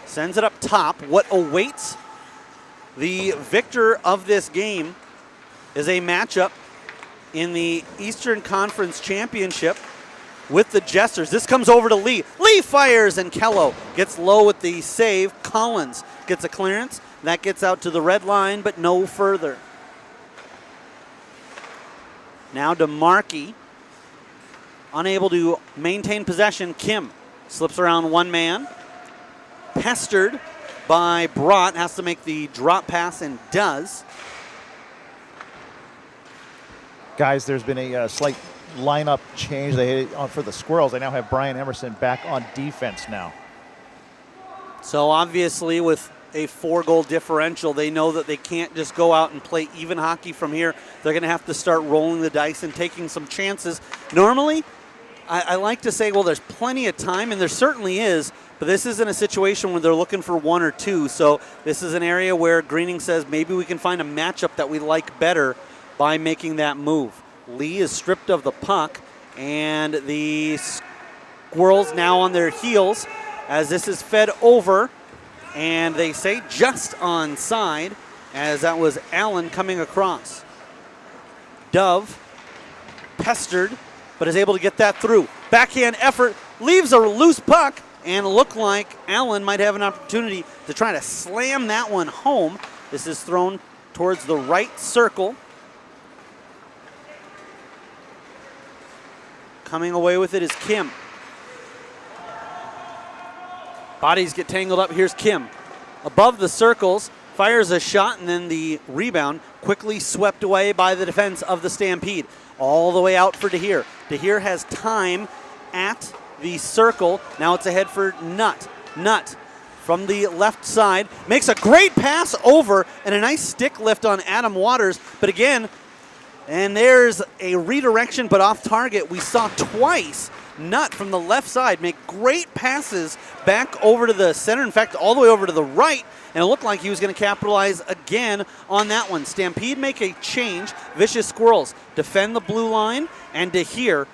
Sends it up top. What awaits the victor of this game is a matchup in the Eastern Conference Championship with the Jesters. This comes over to Lee. Lee fires, and Kello gets low with the save. Collins gets a clearance. That gets out to the red line, but no further. Now DeMarkey, unable to maintain possession. Kim slips around one man. Pestered by Brott, has to make the drop pass and does. Guys, there's been a slight lineup change for the Squirrels. They now have Brian Emerson back on defense now. So obviously with a 4-goal differential, they know that they can't just go out and play even hockey from here. They're going to have to start rolling the dice and taking some chances. Normally, I like to say, well, there's plenty of time, and there certainly is, but this isn't a situation where they're looking for one or two. So this is an area where Greening says maybe we can find a matchup that we like better by making that move. Lee is stripped of the puck, and the Squirrels now on their heels as this is fed over, and they say just onside, as that was Allen coming across. Dove pestered, but is able to get that through. Backhand effort, leaves a loose puck, and looked like Allen might have an opportunity to try to slam that one home. This is thrown towards the right circle. Coming away with it is Kim. Bodies get tangled up. Here's Kim. Above the circles, fires a shot, and then the rebound quickly swept away by the defense of the Stampede. All the way out for DeHeer. DeHeer has time at the circle. Now it's ahead for Nutt. Nutt from the left side makes a great pass over, and a nice stick lift on Adam Waters. But again, and there's a redirection, but off target. We saw twice Nutt from the left side make great passes back over to the center. In fact, all the way over to the right. And it looked like he was going to capitalize again on that one. Stampede make a change. Vicious Squirrels defend the blue line. And DeHeer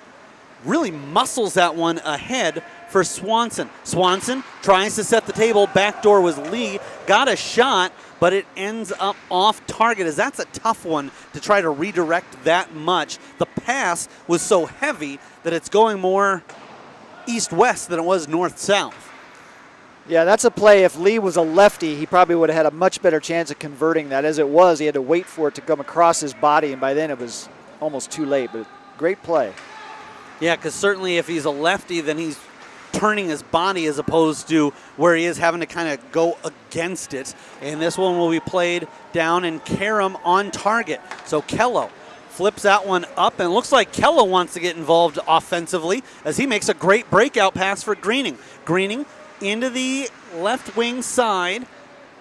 really muscles that one ahead for Swanson. Swanson tries to set the table. Backdoor was Lee. Got a shot, but it ends up off target, as that's a tough one to try to redirect that much. The pass was so heavy that it's going more east-west than it was north-south. Yeah, that's a play. If Lee was a lefty, he probably would have had a much better chance of converting that. As it was, he had to wait for it to come across his body, and by then it was almost too late. But great play. Yeah, because certainly if he's a lefty, then he's turning his body as opposed to where he is having to kind of go against it. And this one will be played down, and Karam on target. So Kello flips that one up, and it looks like Kello wants to get involved offensively as he makes a great breakout pass for Greening. Greening into the left wing side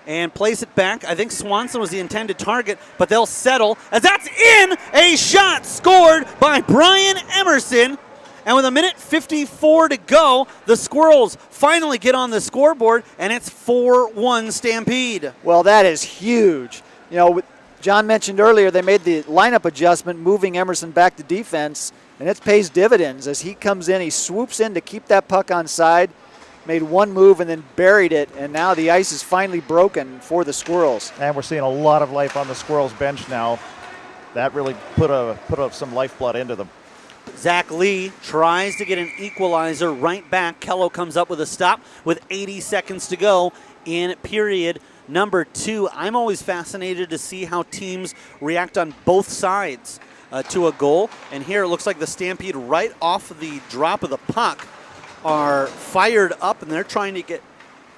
and plays it back. I think Swanson was the intended target, but they'll settle as that's in. A shot scored by Brian Emerson. And with 1:54 to go, the Squirrels finally get on the scoreboard, and it's 4-1 Stampede. Well, that is huge. You know, John mentioned earlier they made the lineup adjustment, moving Emerson back to defense, and it pays dividends as he comes in. He swoops in to keep that puck on side, made one move and then buried it, and now the ice is finally broken for the Squirrels. And we're seeing a lot of life on the Squirrels bench now. That really put up some lifeblood into them. Zach Lee tries to get an equalizer right back. Kello comes up with a stop with 80 seconds to go in period number 2. I'm always fascinated to see how teams react on both sides to a goal. And here it looks like the Stampede, right off the drop of the puck, are fired up, and they're trying to get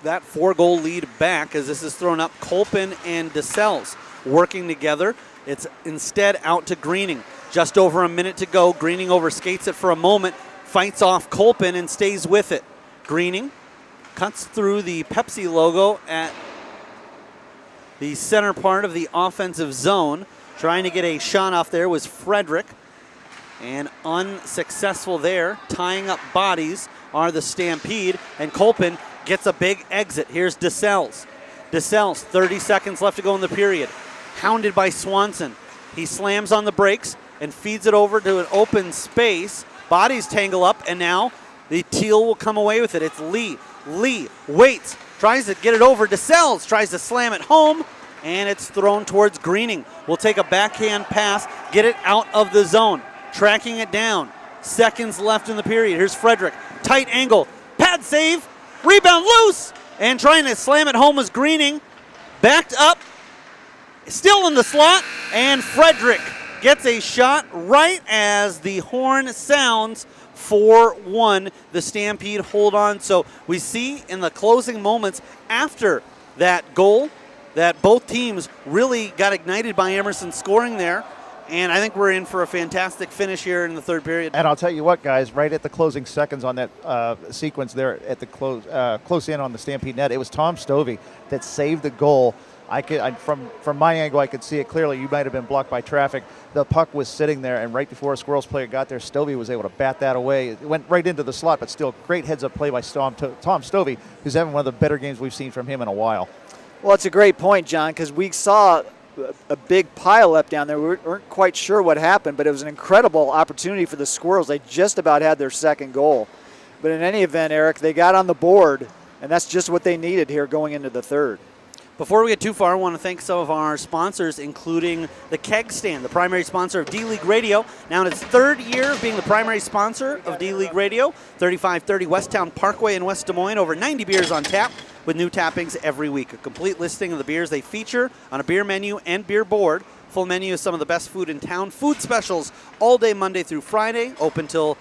that 4-goal lead back as this is thrown up. Kolpin and DeSelles working together. It's instead out to Greening. Just over a minute to go. Greening overskates it for a moment, fights off Kolpin and stays with it. Greening cuts through the Pepsi logo at the center part of the offensive zone. Trying to get a shot off there was Frederick, and unsuccessful there. Tying up bodies are the Stampede, and Colpin gets a big exit. Here's DeSales. DeSales, 30 seconds left to go in the period. Hounded by Swanson. He slams on the brakes and feeds it over to an open space. Bodies tangle up, and now the Teal will come away with it. It's Lee. Lee waits, tries to get it over. DeSales tries to slam it home, and it's thrown towards Greening. Will take a backhand pass, get it out of the zone. Tracking it down. Seconds left in the period. Here's Frederick. Tight angle. Pad save. Rebound loose. And trying to slam it home was Greening. Backed up. Still in the slot. And Frederick gets a shot right as the horn sounds. 4-1. The Stampede hold on. So we see in the closing moments after that goal that both teams really got ignited by Emerson scoring there. And I think we're in for a fantastic finish here in the third period. And I'll tell you what, guys, right at the closing seconds on that sequence there at the close in on the Stampede net, it was Tom Stovey that saved the goal. From my angle, I could see it clearly. You might have been blocked by traffic. The puck was sitting there, and right before a Squirrels player got there, Stovey was able to bat that away. It went right into the slot, but still great heads-up play by Tom Stovey, who's having one of the better games we've seen from him in a while. Well, it's a great point, John, because we saw a big pile up down there. We weren't quite sure what happened, but it was an incredible opportunity for the Squirrels. They just about had their second goal. But in any event, Eric, they got on the board, and that's just what they needed here going into the third. Before we get too far, I want to thank some of our sponsors, including the Keg Stand, the primary sponsor of D-League Radio. Now in its third year of being the primary sponsor of D-League Radio, 3530 Westtown Parkway in West Des Moines, over 90 beers on tap with new tappings every week. A complete listing of the beers they feature on a beer menu and beer board. Full menu of some of the best food in town. Food specials all day Monday through Friday, open till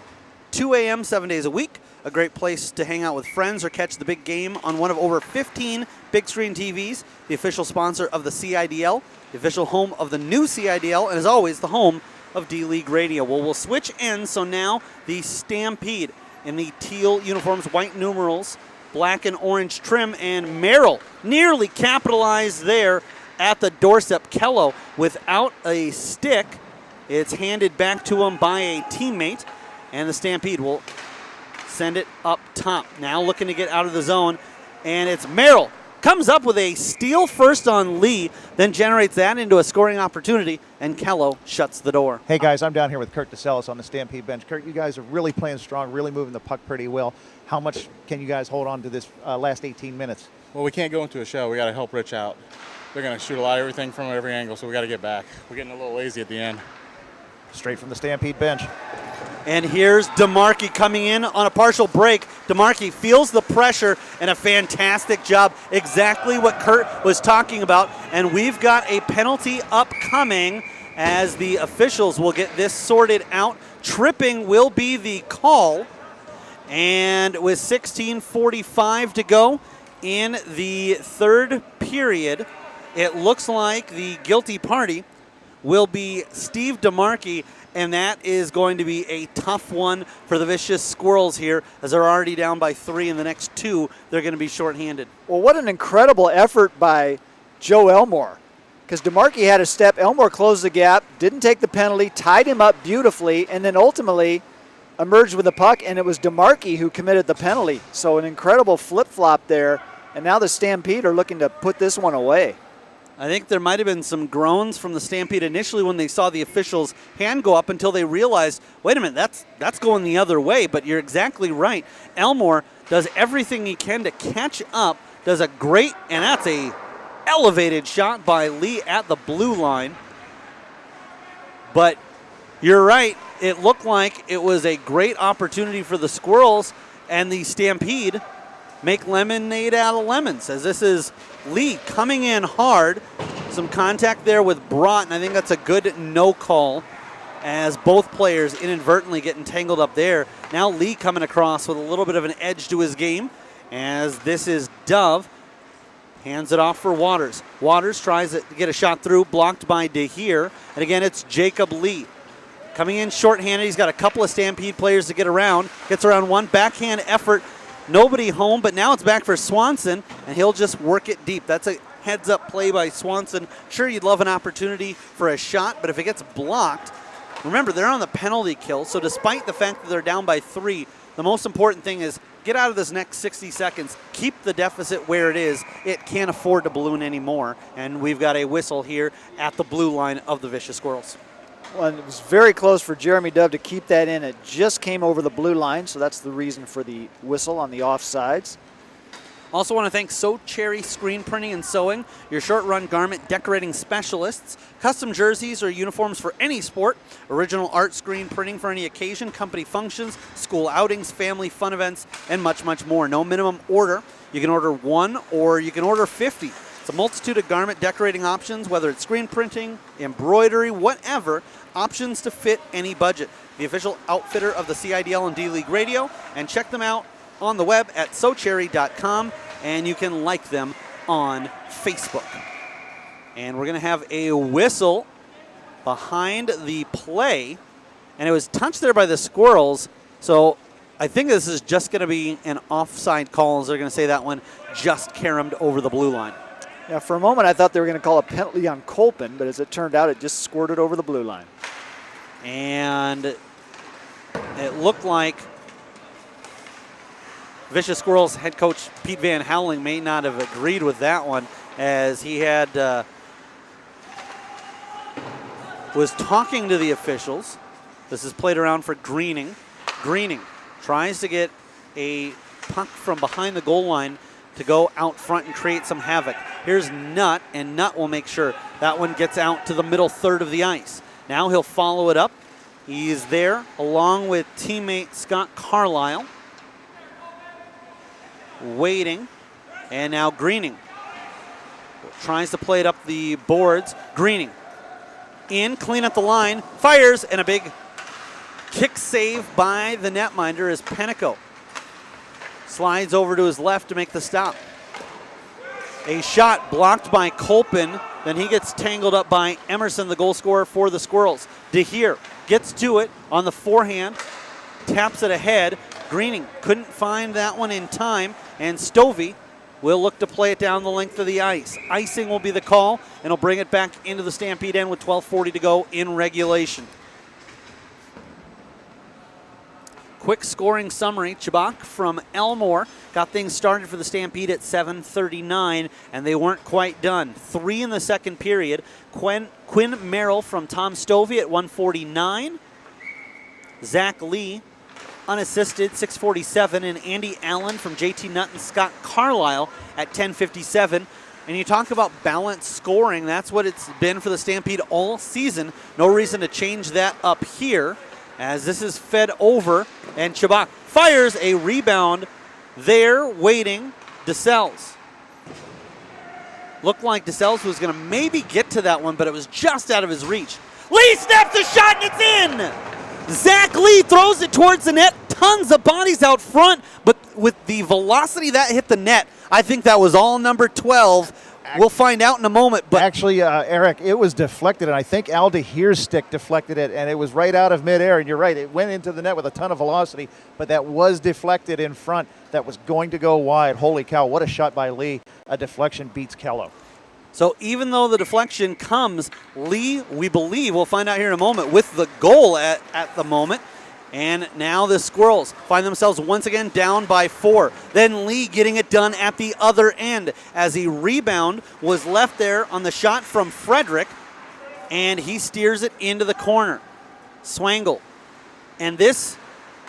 2 a.m. 7 days a week. A great place to hang out with friends or catch the big game on one of over 15 big screen TVs. The official sponsor of the CIDL, the official home of the new CIDL, and as always, the home of D-League Radio. Well, we'll switch ends, so now the Stampede in the teal uniforms, white numerals, black and orange trim, and Merrill nearly capitalized there at the doorstep. Kello without a stick. It's handed back to him by a teammate, and the Stampede will send it up top. Now looking to get out of the zone, and it's Merrill. Comes up with a steal first on Lee, then generates that into a scoring opportunity, and Kello shuts the door. Hey, guys, I'm down here with Kurt DeSellis on the Stampede bench. Kurt, you guys are really playing strong, really moving the puck pretty well. How much can you guys hold on to this last 18 minutes? Well, we can't go into a shell. We got to help Rich out. They're going to shoot a lot of everything from every angle, so we got to get back. We're getting a little lazy at the end. Straight from the Stampede bench. And here's DeMarkey coming in on a partial break. DeMarkey feels the pressure, and a fantastic job. Exactly what Kurt was talking about. And we've got a penalty upcoming as the officials will get this sorted out. Tripping will be the call. And with 16:45 to go in the third period, it looks like the guilty party will be Steve DeMarkey, and that is going to be a tough one for the Vicious Squirrels here, as they're already down by 3 in the next 2. They're going to be shorthanded. Well, what an incredible effort by Joe Elmore, because DeMarkey had a step. Elmore closed the gap, didn't take the penalty, tied him up beautifully, and then ultimately emerged with the puck, and it was DeMarkey who committed the penalty. So an incredible flip-flop there, and now the Stampede are looking to put this one away. I think there might have been some groans from the Stampede initially when they saw the official's hand go up, until they realized, wait a minute, that's going the other way. But you're exactly right. Elmore does everything he can to catch up, does a great, and that's a elevated shot by Lee at the blue line. But you're right, it looked like it was a great opportunity for the Squirrels, and the Stampede make lemonade out of lemons, as this is Lee coming in hard. Some contact there with Brott, and I think that's a good no call, as both players inadvertently get entangled up there. Now Lee coming across with a little bit of an edge to his game, as this is Dove. Hands it off for Waters. Waters tries to get a shot through, blocked by DeHeer. And again, it's Jacob Lee. Coming in shorthanded, he's got a couple of Stampede players to get around. Gets around one, backhand effort. Nobody home, but now it's back for Swanson, and he'll just work it deep. That's heads-up play by Swanson. Sure, you'd love an opportunity for a shot, but if it gets blocked, remember, they're on the penalty kill, so despite the fact that they're down by 3, the most important thing is get out of this next 60 seconds, keep the deficit where it is. It can't afford to balloon anymore, and we've got a whistle here at the blue line of the Vicious Squirrels. Well, and it was very close for Jeremy Dove to keep that in. It just came over the blue line, so that's the reason for the whistle on the offsides. Also want to thank So Cherry Screen Printing and Sewing, your short-run garment decorating specialists. Custom jerseys or uniforms for any sport. Original art screen printing for any occasion, company functions, school outings, family fun events, and much, much more. No minimum order. You can order 1 or you can order 50. It's a multitude of garment decorating options, whether it's screen printing, embroidery, whatever. Options to fit any budget. The official outfitter of the CIDL and D-League Radio. And check them out on the web at socherry.com, and you can like them on Facebook. And we're going to have a whistle behind the play, and it was touched there by the Squirrels, so I think this is just going to be an offside call, as they're going to say that one just caromed over the blue line. Yeah, for a moment I thought they were going to call a penalty on Colpin, but as it turned out, it just squirted over the blue line. And it looked like Vicious Squirrels head coach Pete Van Howling may not have agreed with that one, as he had was talking to the officials. This is played around for Greening. Greening tries to get a puck from behind the goal line to go out front and create some havoc. Here's Nutt, and Nutt will make sure that one gets out to the middle third of the ice. Now he'll follow it up. He's there along with teammate Scott Carlisle. Waiting, and now Greening tries to play it up the boards. Greening in, clean up the line, fires, and a big kick save by the netminder as Penico slides over to his left to make the stop. A shot blocked by Colpin, then he gets tangled up by Emerson, the goal scorer for the Squirrels. DeHeer gets to it on the forehand, taps it ahead. Greening couldn't find that one in time, and Stovey will look to play it down the length of the ice. Icing will be the call, and he'll bring it back into the Stampede end with 12:40 to go in regulation. Quick scoring summary. Chibok from Elmore got things started for the Stampede at 7:39, and they weren't quite done. 3 in the second period. Quinn Merrill from Tom Stovey at 1:49. Zach Lee unassisted, 6:47, and Andy Allen from JT Nutt and Scott Carlisle at 10:57. And you talk about balanced scoring, that's what it's been for the Stampede all season. No reason to change that up here, as this is fed over, and Chibok fires a rebound there, waiting. DeSelles. Looked like DeSelles was going to maybe get to that one, but it was just out of his reach. Lee snaps the shot, and it's in! Zach Lee throws it towards the net. Tons of bodies out front, but with the velocity that hit the net, I think that was all number 12. We'll find out in a moment. But actually, Eric, it was deflected, and I think Al DeHeer's stick deflected it, and it was right out of midair. And you're right, it went into the net with a ton of velocity, but that was deflected in front. That was going to go wide. Holy cow, what a shot by Lee. A deflection beats Kello. So even though the deflection comes, Lee, we believe, we'll find out here in a moment, with the goal at the moment. And now the Squirrels find themselves once again down by 4. Then Lee getting it done at the other end, as a rebound was left there on the shot from Frederick, and he steers it into the corner. Swangle. And this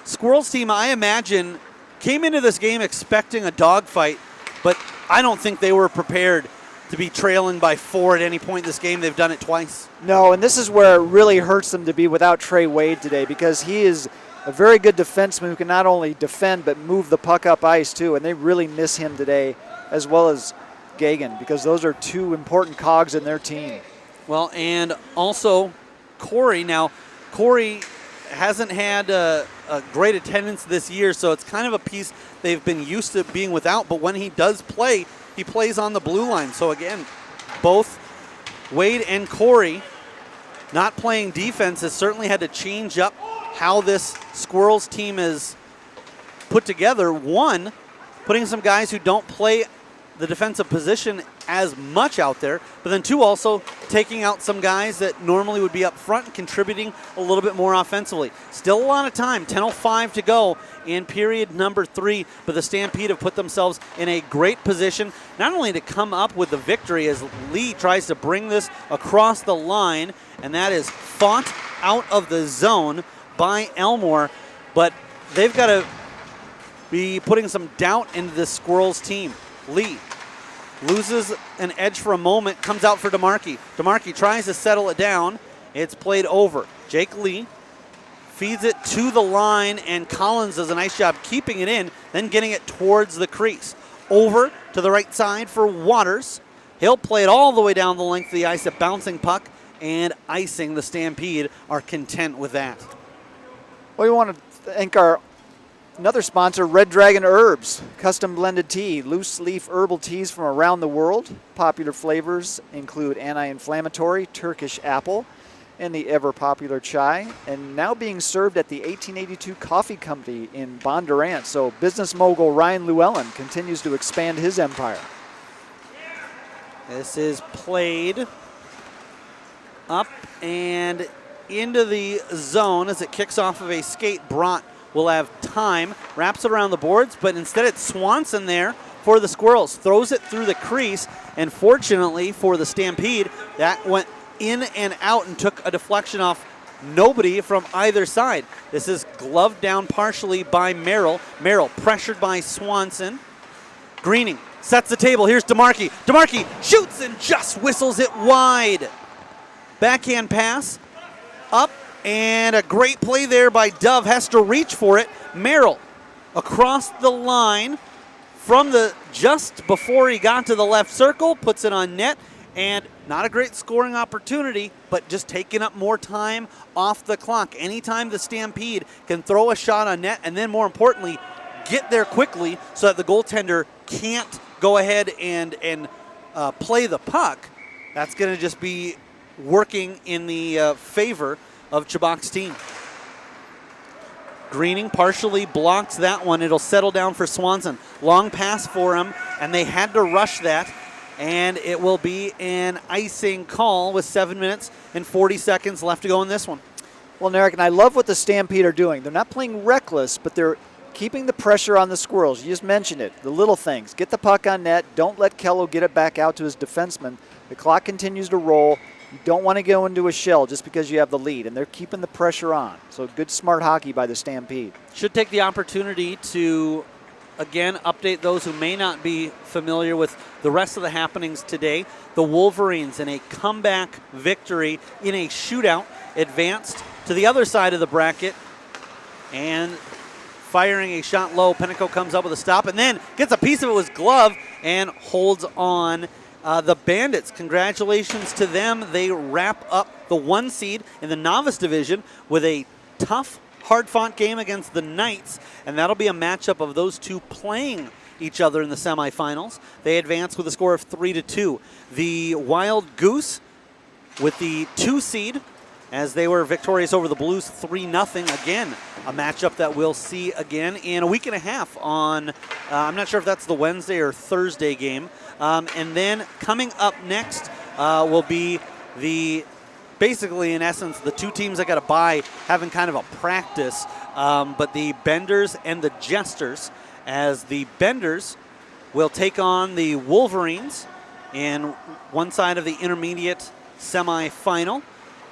Squirrels team, I imagine, came into this game expecting a dogfight, but I don't think they were prepared to be trailing by 4 at any point in this game. They've done it twice. No, and this is where it really hurts them to be without Trey Wade today, because he is a very good defenseman who can not only defend but move the puck up ice too, and they really miss him today, as well as Gagan, because those are 2 important cogs in their team. Well, and also Corey. Now, Corey hasn't had a great attendance this year, so it's kind of a piece they've been used to being without, but when he does play, he plays on the blue line. So again, both Wade and Corey not playing defense has certainly had to change up how this Squirrels team is put together. One, putting some guys who don't play the defensive position as much out there, but then two, also taking out some guys that normally would be up front and contributing a little bit more offensively. Still a lot of time, 10:05 to go in period number 3, but the Stampede have put themselves in a great position, not only to come up with the victory as Lee tries to bring this across the line, and that is fought out of the zone by Elmore, but they've got to be putting some doubt into this Squirrels team. Lee loses an edge for a moment, comes out for DeMarkey. DeMarkey tries to settle it down. It's played over. Jake Lee feeds it to the line, and Collins does a nice job keeping it in, then getting it towards the crease. Over to the right side for Waters. He'll play it all the way down the length of the ice, a bouncing puck, and icing. The Stampede are content with that. Well, we want to thank our another sponsor, Red Dragon Herbs, custom blended tea, loose leaf herbal teas from around the world. Popular flavors include anti-inflammatory, Turkish apple, and the ever popular chai, and now being served at the 1882 Coffee Company in Bondurant. So business mogul Ryan Llewellyn continues to expand his empire. This is played up and into the zone as it kicks off of a skate. Bront will have time, wraps it around the boards, but instead it's Swanson there for the Squirrels. Throws it through the crease, and fortunately for the Stampede, that went in and out and took a deflection off nobody from either side. This is gloved down partially by Merrill. Merrill pressured by Swanson. Greening sets the table. Here's DeMarkey. DeMarkey shoots and just whistles it wide. Backhand pass up, and a great play there by Dove. Has to reach for it. Merrill across the line from the just before he got to the left circle, puts it on net, and not a great scoring opportunity, but just taking up more time off the clock. Anytime the Stampede can throw a shot on net, and then more importantly, get there quickly so that the goaltender can't go ahead and play the puck, that's going to just be working in the favor of Chabak's team. Greening partially blocks that one. It'll settle down for Swanson. Long pass for him, and they had to rush that, and it will be an icing call with 7 minutes and 40 seconds left to go in this one. Well, Narek, and I love what the Stampede are doing. They're not playing reckless, but they're keeping the pressure on the Squirrels. You just mentioned it, the little things. Get the puck on net. Don't let Kello get it back out to his defenseman. The clock continues to roll. You don't want to go into a shell just because you have the lead, and they're keeping the pressure on. So good, smart hockey by the Stampede. Should take the opportunity to, again, update those who may not be familiar with the rest of the happenings today. The Wolverines, in a comeback victory in a shootout, advanced to the other side of the bracket, and firing a shot low. Penteco comes up with a stop and then gets a piece of it with his glove and holds on. The Bandits, congratulations to them. They wrap up the 1 seed in the novice division with a tough, hard-fought game against the Knights, and that'll be a matchup of those two playing each other in the semifinals. They advance with a score of 3-2. The Wild Goose with the 2 seed, as they were victorious over the Blues 3-0. Again, a matchup that we'll see again in a week and a half on, I'm not sure if that's the Wednesday or Thursday game. And then coming up next will be basically, in essence, the 2 teams that got a bye having kind of a practice, but the Benders and the Jesters, as the Benders will take on the Wolverines in one side of the intermediate semifinal,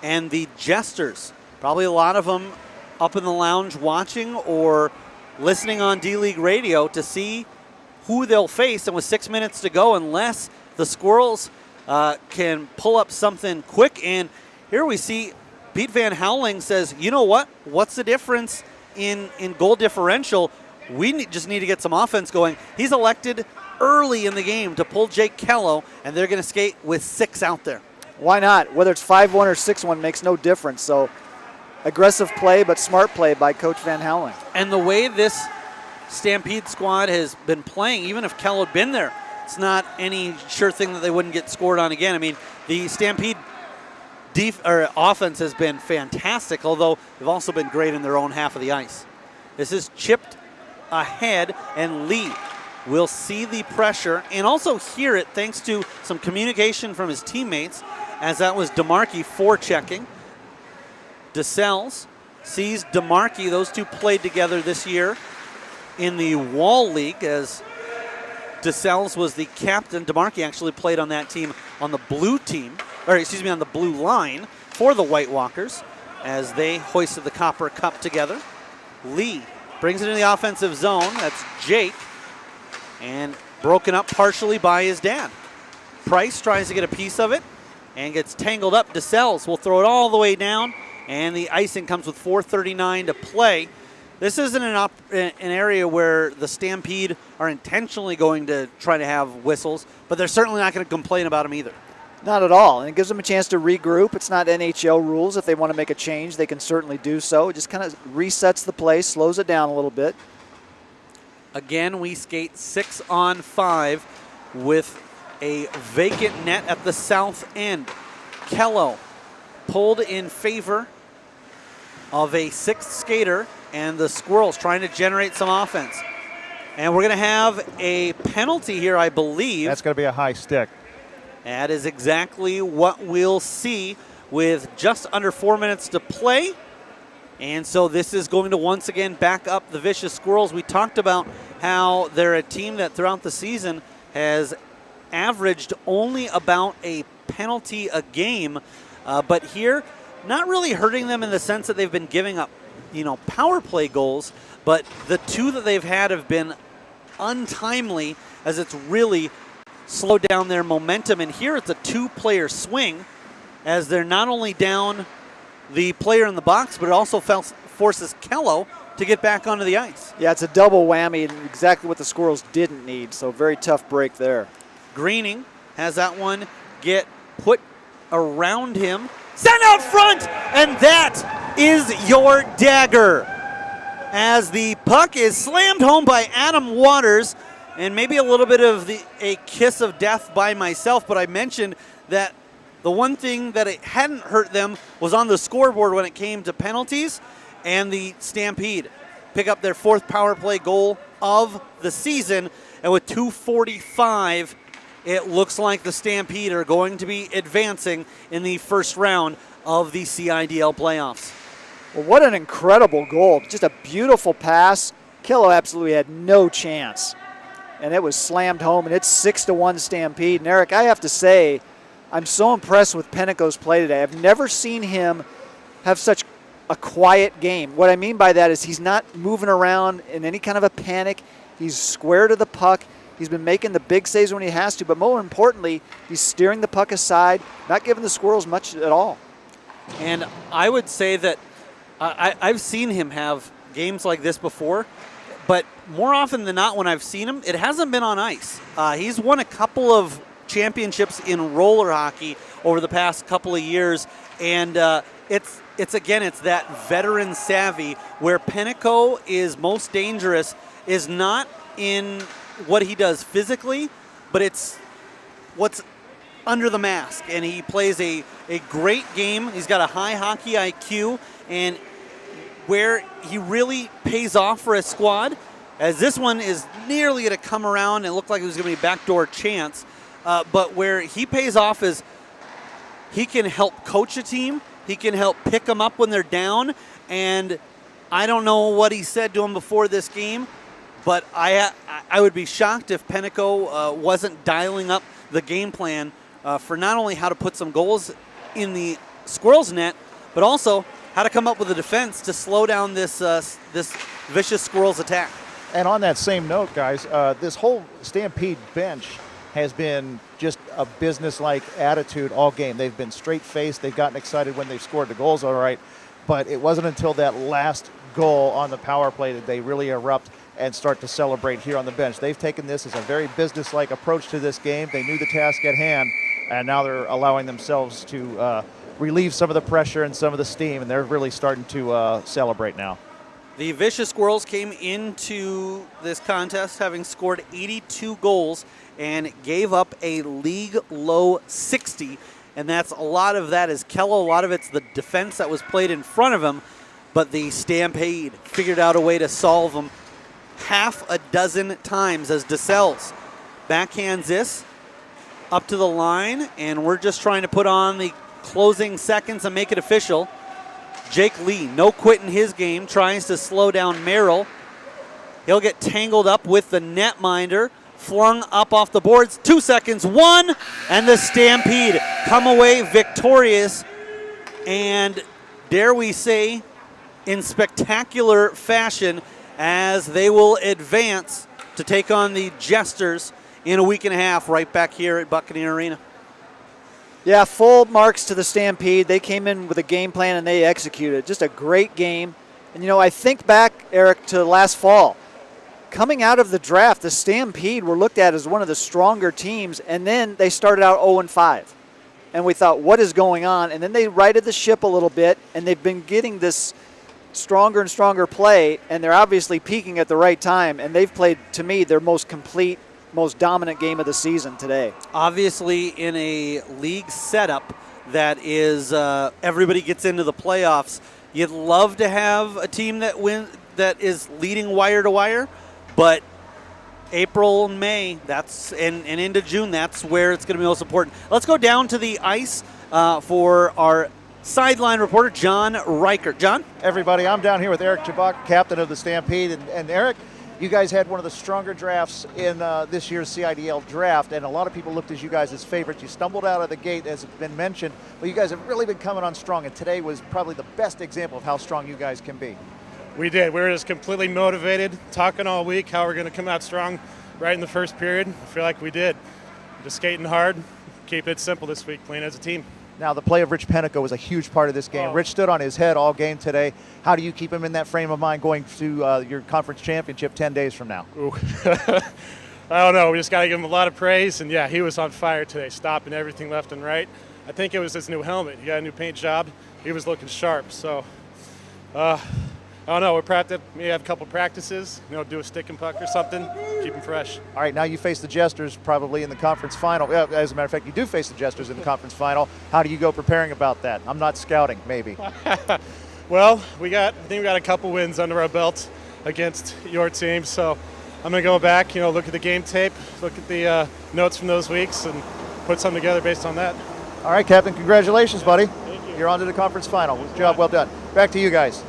and the Jesters, probably a lot of them up in the lounge watching or listening on D-League radio to see who they'll face, and with 6 minutes to go, unless the Squirrels can pull up something quick. And here we see Pete Van Houweling says, you know what? What's the difference in goal differential? We just need to get some offense going. He's elected early in the game to pull Jake Kello, and they're going to skate with 6 out there. Why not? Whether it's 5-1 or 6-1 makes no difference. So aggressive play, but smart play by Coach Van Houweling. And the way this Stampede squad has been playing, even if Kello had been there, it's not any sure thing that they wouldn't get scored on again. I mean, the Stampede offense has been fantastic, although they've also been great in their own half of the ice. This is chipped ahead, and Lee will see the pressure and also hear it thanks to some communication from his teammates, as that was DeMarkey forechecking. DeSales sees DeMarkey. Those two played together this year in the Wall League, as DeSales was the captain. DeMarkey actually played on that team on the blue team, or excuse me, on the blue line for the White Walkers as they hoisted the Copper Cup together. Lee brings it in the offensive zone. That's Jake, and broken up partially by his dad. Price tries to get a piece of it and gets tangled up. DeSales will throw it all the way down, and the icing comes with 4:39 to play. This isn't an area where the Stampede are intentionally going to try to have whistles, but they're certainly not going to complain about them either. Not at all, and it gives them a chance to regroup. It's not NHL rules. If they want to make a change, they can certainly do so. It just kind of resets the play, slows it down a little bit. Again, we skate 6-on-5 with a vacant net at the south end. Kello pulled in favor of a sixth skater, and the Squirrels trying to generate some offense. And we're going to have a penalty here, I believe. That's going to be a high stick. That is exactly what we'll see with just under 4 minutes to play. And so this is going to once again back up the Vicious Squirrels. We talked about how they're a team that throughout the season has averaged only about a penalty a game. But here, not really hurting them in the sense that they've been giving up, power play goals. But the two that they've had have been untimely, as it's really slowed down their momentum. And here it's a two-player swing, as they're not only down the player in the box, but it also forces Kello to get back onto the ice. Yeah, it's a double whammy, and exactly what the Squirrels didn't need, so very tough break there. Greening has that one get put around him. Sent out front, and that is your dagger. As the puck is slammed home by Adam Waters, and maybe a little bit of a kiss of death by myself, but I mentioned that the one thing that it hadn't hurt them was on the scoreboard when it came to penalties, and the Stampede pick up their fourth power play goal of the season. And with 2:45, it looks like the Stampede are going to be advancing in the first round of the CIDL playoffs. Well, what an incredible goal. Just a beautiful pass. Kello absolutely had no chance. And it was slammed home, and it's 6-1 Stampede. And Eric, I have to say, I'm so impressed with Penteco's play today. I've never seen him have such a quiet game. What I mean by that is he's not moving around in any kind of a panic. He's square to the puck. He's been making the big saves when he has to, but more importantly, he's steering the puck aside, not giving the Squirrels much at all. And I would say that I've seen him have games like this before, but more often than not when I've seen him, it hasn't been on ice. He's won a couple of championships in roller hockey over the past couple of years, and it's that veteran savvy where Penteco is most dangerous is not in what he does physically, but it's what's under the mask. And he plays a great game. He's got a high hockey IQ, and where he really pays off for a squad, as this one is nearly going to come around. It looked like it was going to be a backdoor chance, but where he pays off is he can help coach a team. He can help pick them up when they're down. And I don't know what he said to him before this game, but I would be shocked if Penteco wasn't dialing up the game plan for not only how to put some goals in the Squirrels' net, but also how to come up with a defense to slow down this vicious Squirrels attack. And on that same note, guys, this whole Stampede bench has been just a business-like attitude all game. They've been straight-faced. They've gotten excited when they've scored the goals, all right. But it wasn't until that last goal on the power play that they really erupt and start to celebrate here on the bench. They've taken this as a very business-like approach to this game. They knew the task at hand, and now they're allowing themselves to relieve some of the pressure and some of the steam, and they're really starting to celebrate now. The Vicious Squirrels came into this contest having scored 82 goals and gave up a league-low 60, and that's a lot of that is Kello. A lot of it's the defense that was played in front of him, but the Stampede figured out a way to solve them. half a dozen times as DeSales backhands this up to the line, and we're just trying to put on the closing seconds and make it official. Jake Lee, no quit in his game, tries to slow down Merrill. He'll get tangled up with the netminder, flung up off the boards. 2 seconds, 1, and the Stampede come away victorious, and dare we say, in spectacular fashion, as they will advance to take on the Jesters in a week and a half right back here at Buccaneer Arena. Yeah, full marks to the Stampede. They came in with a game plan and they executed. Just a great game. And, I think back, Eric, to last fall. Coming out of the draft, the Stampede were looked at as one of the stronger teams, and then they started out 0-5. And we thought, what is going on? And then they righted the ship a little bit, and they've been getting this stronger and stronger play, and they're obviously peaking at the right time, and they've played, to me, their most complete, most dominant game of the season today. Obviously, in a league setup that is everybody gets into the playoffs, you'd love to have a team that is leading wire to wire, but April and May, and into June, that's where it's going to be most important. Let's go down to the ice for our sideline reporter, John Reichert. John? Everybody, I'm down here with Eric Chabak, captain of the Stampede. And Eric, you guys had one of the stronger drafts in this year's CIDL draft, and a lot of people looked at you guys as favorites. You stumbled out of the gate, as has been mentioned, but you guys have really been coming on strong, and today was probably the best example of how strong you guys can be. We did. We were just completely motivated, talking all week how we're going to come out strong right in the first period. I feel like we did. Just skating hard, keeping it simple this week, playing as a team. Now, the play of Rich Pennico was a huge part of this game. Rich stood on his head all game today. How do you keep him in that frame of mind going to your conference championship 10 days from now? I don't know. We just got to give him a lot of praise. And, yeah, he was on fire today, stopping everything left and right. I think it was his new helmet. He got a new paint job. He was looking sharp. So, I don't know. We have a couple practices, do a stick and puck or something, keep them fresh. All right, now you face the Jesters probably in the conference final. As a matter of fact, you do face the Jesters in the conference final. How do you go preparing about that? I'm not scouting, maybe. Well, I think we got a couple wins under our belt against your team, so I'm going to go back, look at the game tape, look at the notes from those weeks, and put something together based on that. All right, Captain, congratulations, buddy. Thank you. You're on to the conference final. Job well done. Back to you guys.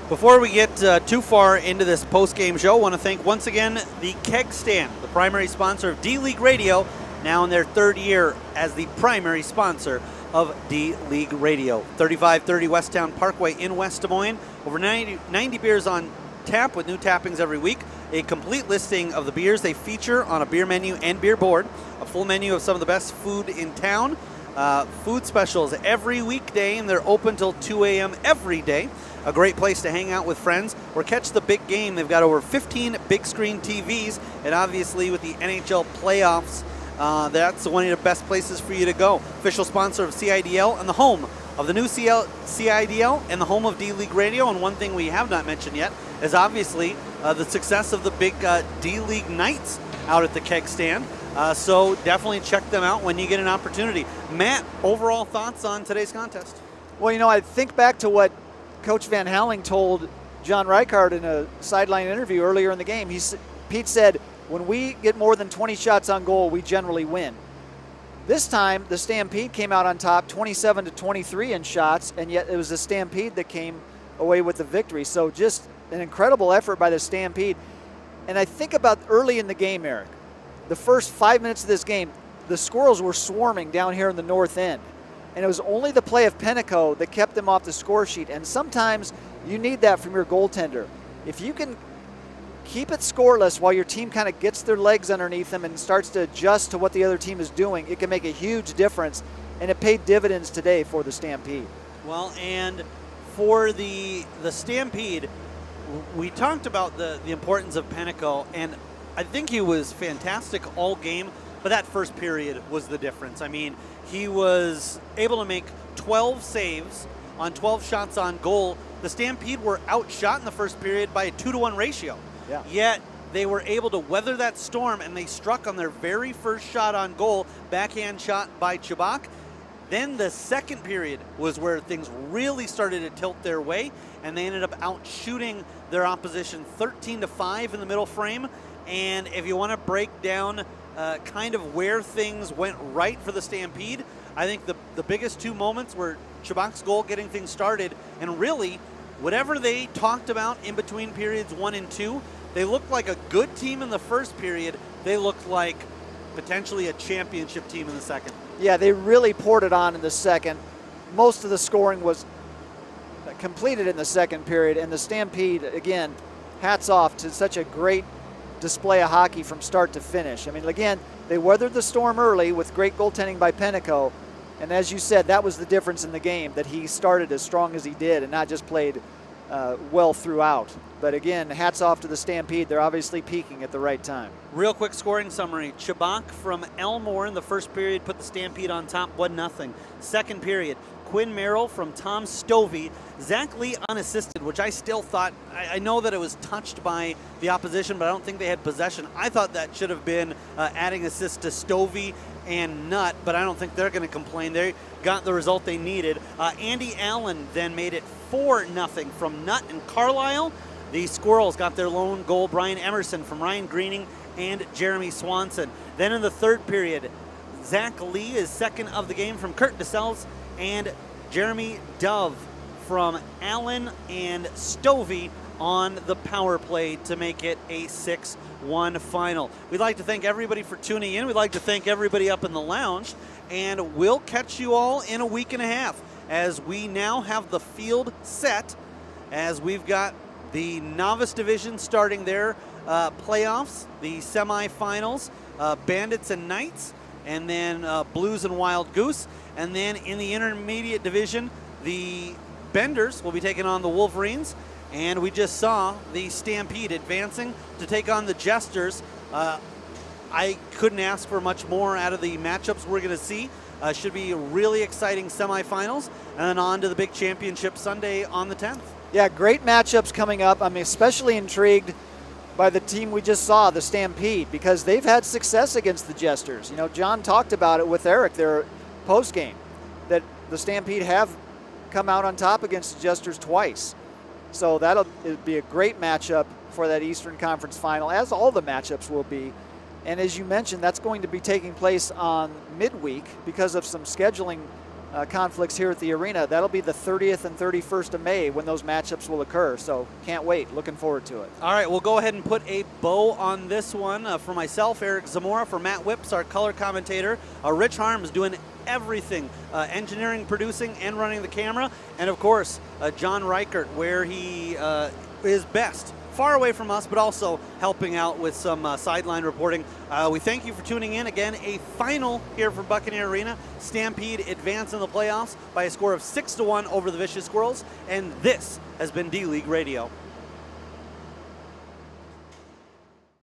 Before we get too far into this post-game show, I want to thank once again the Keg Stand, the primary sponsor of D-League Radio, now in their third year as the primary sponsor of D-League Radio. 3530 Westtown Parkway in West Des Moines. Over 90 beers on tap with new tappings every week. A complete listing of the beers they feature on a beer menu and beer board. A full menu of some of the best food in town. Food specials every weekday, and they're open till 2 a.m. every day. A great place to hang out with friends or catch the big game. They've got over 15 big screen TVs, and obviously with the NHL playoffs, that's one of the best places for you to go. Official sponsor of CIDL and the home of the new CIDL and the home of D-League Radio. And one thing we have not mentioned yet is obviously the success of the big D-League nights out at the Keg Stand. So definitely check them out when you get an opportunity. Matt, overall thoughts on today's contest? Well, I think back to what Coach Van Houweling told John Reichart in a sideline interview earlier in the game. Pete said, when we get more than 20 shots on goal, we generally win. This time, the Stampede came out on top 27-23 in shots, and yet it was the Stampede that came away with the victory. So just an incredible effort by the Stampede. And I think about early in the game, Eric, the first 5 minutes of this game, the Squirrels were swarming down here in the north end. And it was only the play of Pennico that kept them off the score sheet. And sometimes you need that from your goaltender. If you can keep it scoreless while your team kind of gets their legs underneath them and starts to adjust to what the other team is doing, it can make a huge difference. And it paid dividends today for the Stampede. Well, and for the Stampede, we talked about the importance of Pennico, and I think he was fantastic all game, but that first period was the difference. I mean, he was able to make 12 saves on 12 shots on goal. The Stampede were outshot in the first period by a 2-to-1 ratio. Yeah. Yet they were able to weather that storm, and they struck on their very first shot on goal, backhand shot by Chabak. Then the second period was where things really started to tilt their way, and they ended up out shooting their opposition 13-5 in the middle frame. And if you want to break down kind of where things went right for the Stampede, I think the biggest two moments were Chabak's goal getting things started, and really whatever they talked about in between periods 1 and 2, they looked like a good team in the first period. They looked like potentially a championship team in the second. Yeah, they really poured it on in the second. Most of the scoring was completed in the second period, and the Stampede, again, hats off to such a great display of hockey from start to finish. I mean, again, they weathered the storm early with great goaltending by Penteco, and as you said, that was the difference in the game, that he started as strong as he did and not just played well throughout. But again, hats off to the Stampede. They're obviously peaking at the right time. Real quick scoring summary. Chabak from Elmore in the first period put the Stampede on top 1-0. Second period, Quinn Merrill from Tom Stovey. Zach Lee unassisted, which I still thought, I know that it was touched by the opposition, but I don't think they had possession. I thought that should have been adding assists to Stovey and Nutt, but I don't think they're going to complain. They got the result they needed. Andy Allen then made it 4-0 from Nutt and Carlisle. The Squirrels got their lone goal, Brian Emerson from Ryan Greening and Jeremy Swanson. Then in the third period, Zach Lee is second of the game from Kurt DeSelles, and Jeremy Dove from Allen and Stovey on the power play to make it a 6-1 final. We'd like to thank everybody for tuning in. We'd like to thank everybody up in the lounge, and we'll catch you all in a week and a half as we now have the field set, as we've got the novice division starting their playoffs, the semifinals, Bandits and Knights, and then Blues and Wild Goose. And then in the intermediate division, the Benders will be taking on the Wolverines. And we just saw the Stampede advancing to take on the Jesters. I couldn't ask for much more out of the matchups we're going to see. Should be really exciting semifinals. And then on to the big championship Sunday on the 10th. Yeah, great matchups coming up. I'm especially intrigued by the team we just saw, the Stampede, because they've had success against the Jesters. You know, John talked about it with Eric there post-game, that the Stampede have come out on top against the Jesters twice. So it'll be a great matchup for that Eastern Conference final, as all the matchups will be. And as you mentioned, that's going to be taking place on midweek because of some scheduling conflicts here at the arena. That'll be the 30th and 31st of May when those matchups will occur. So can't wait. Looking forward to it. All right, we'll go ahead and put a bow on this one. For myself, Eric Zamora, for Matt Whips, our color commentator, Rich Harms doing everything, engineering, producing, and running the camera. And of course, John Reichert, where he is best. Far away from us, but also helping out with some sideline reporting. We thank you for tuning in. Again, a final here from Buccaneer Arena. Stampede advance in the playoffs by a score of 6-1 over the Vicious Squirrels. And this has been D-League Radio.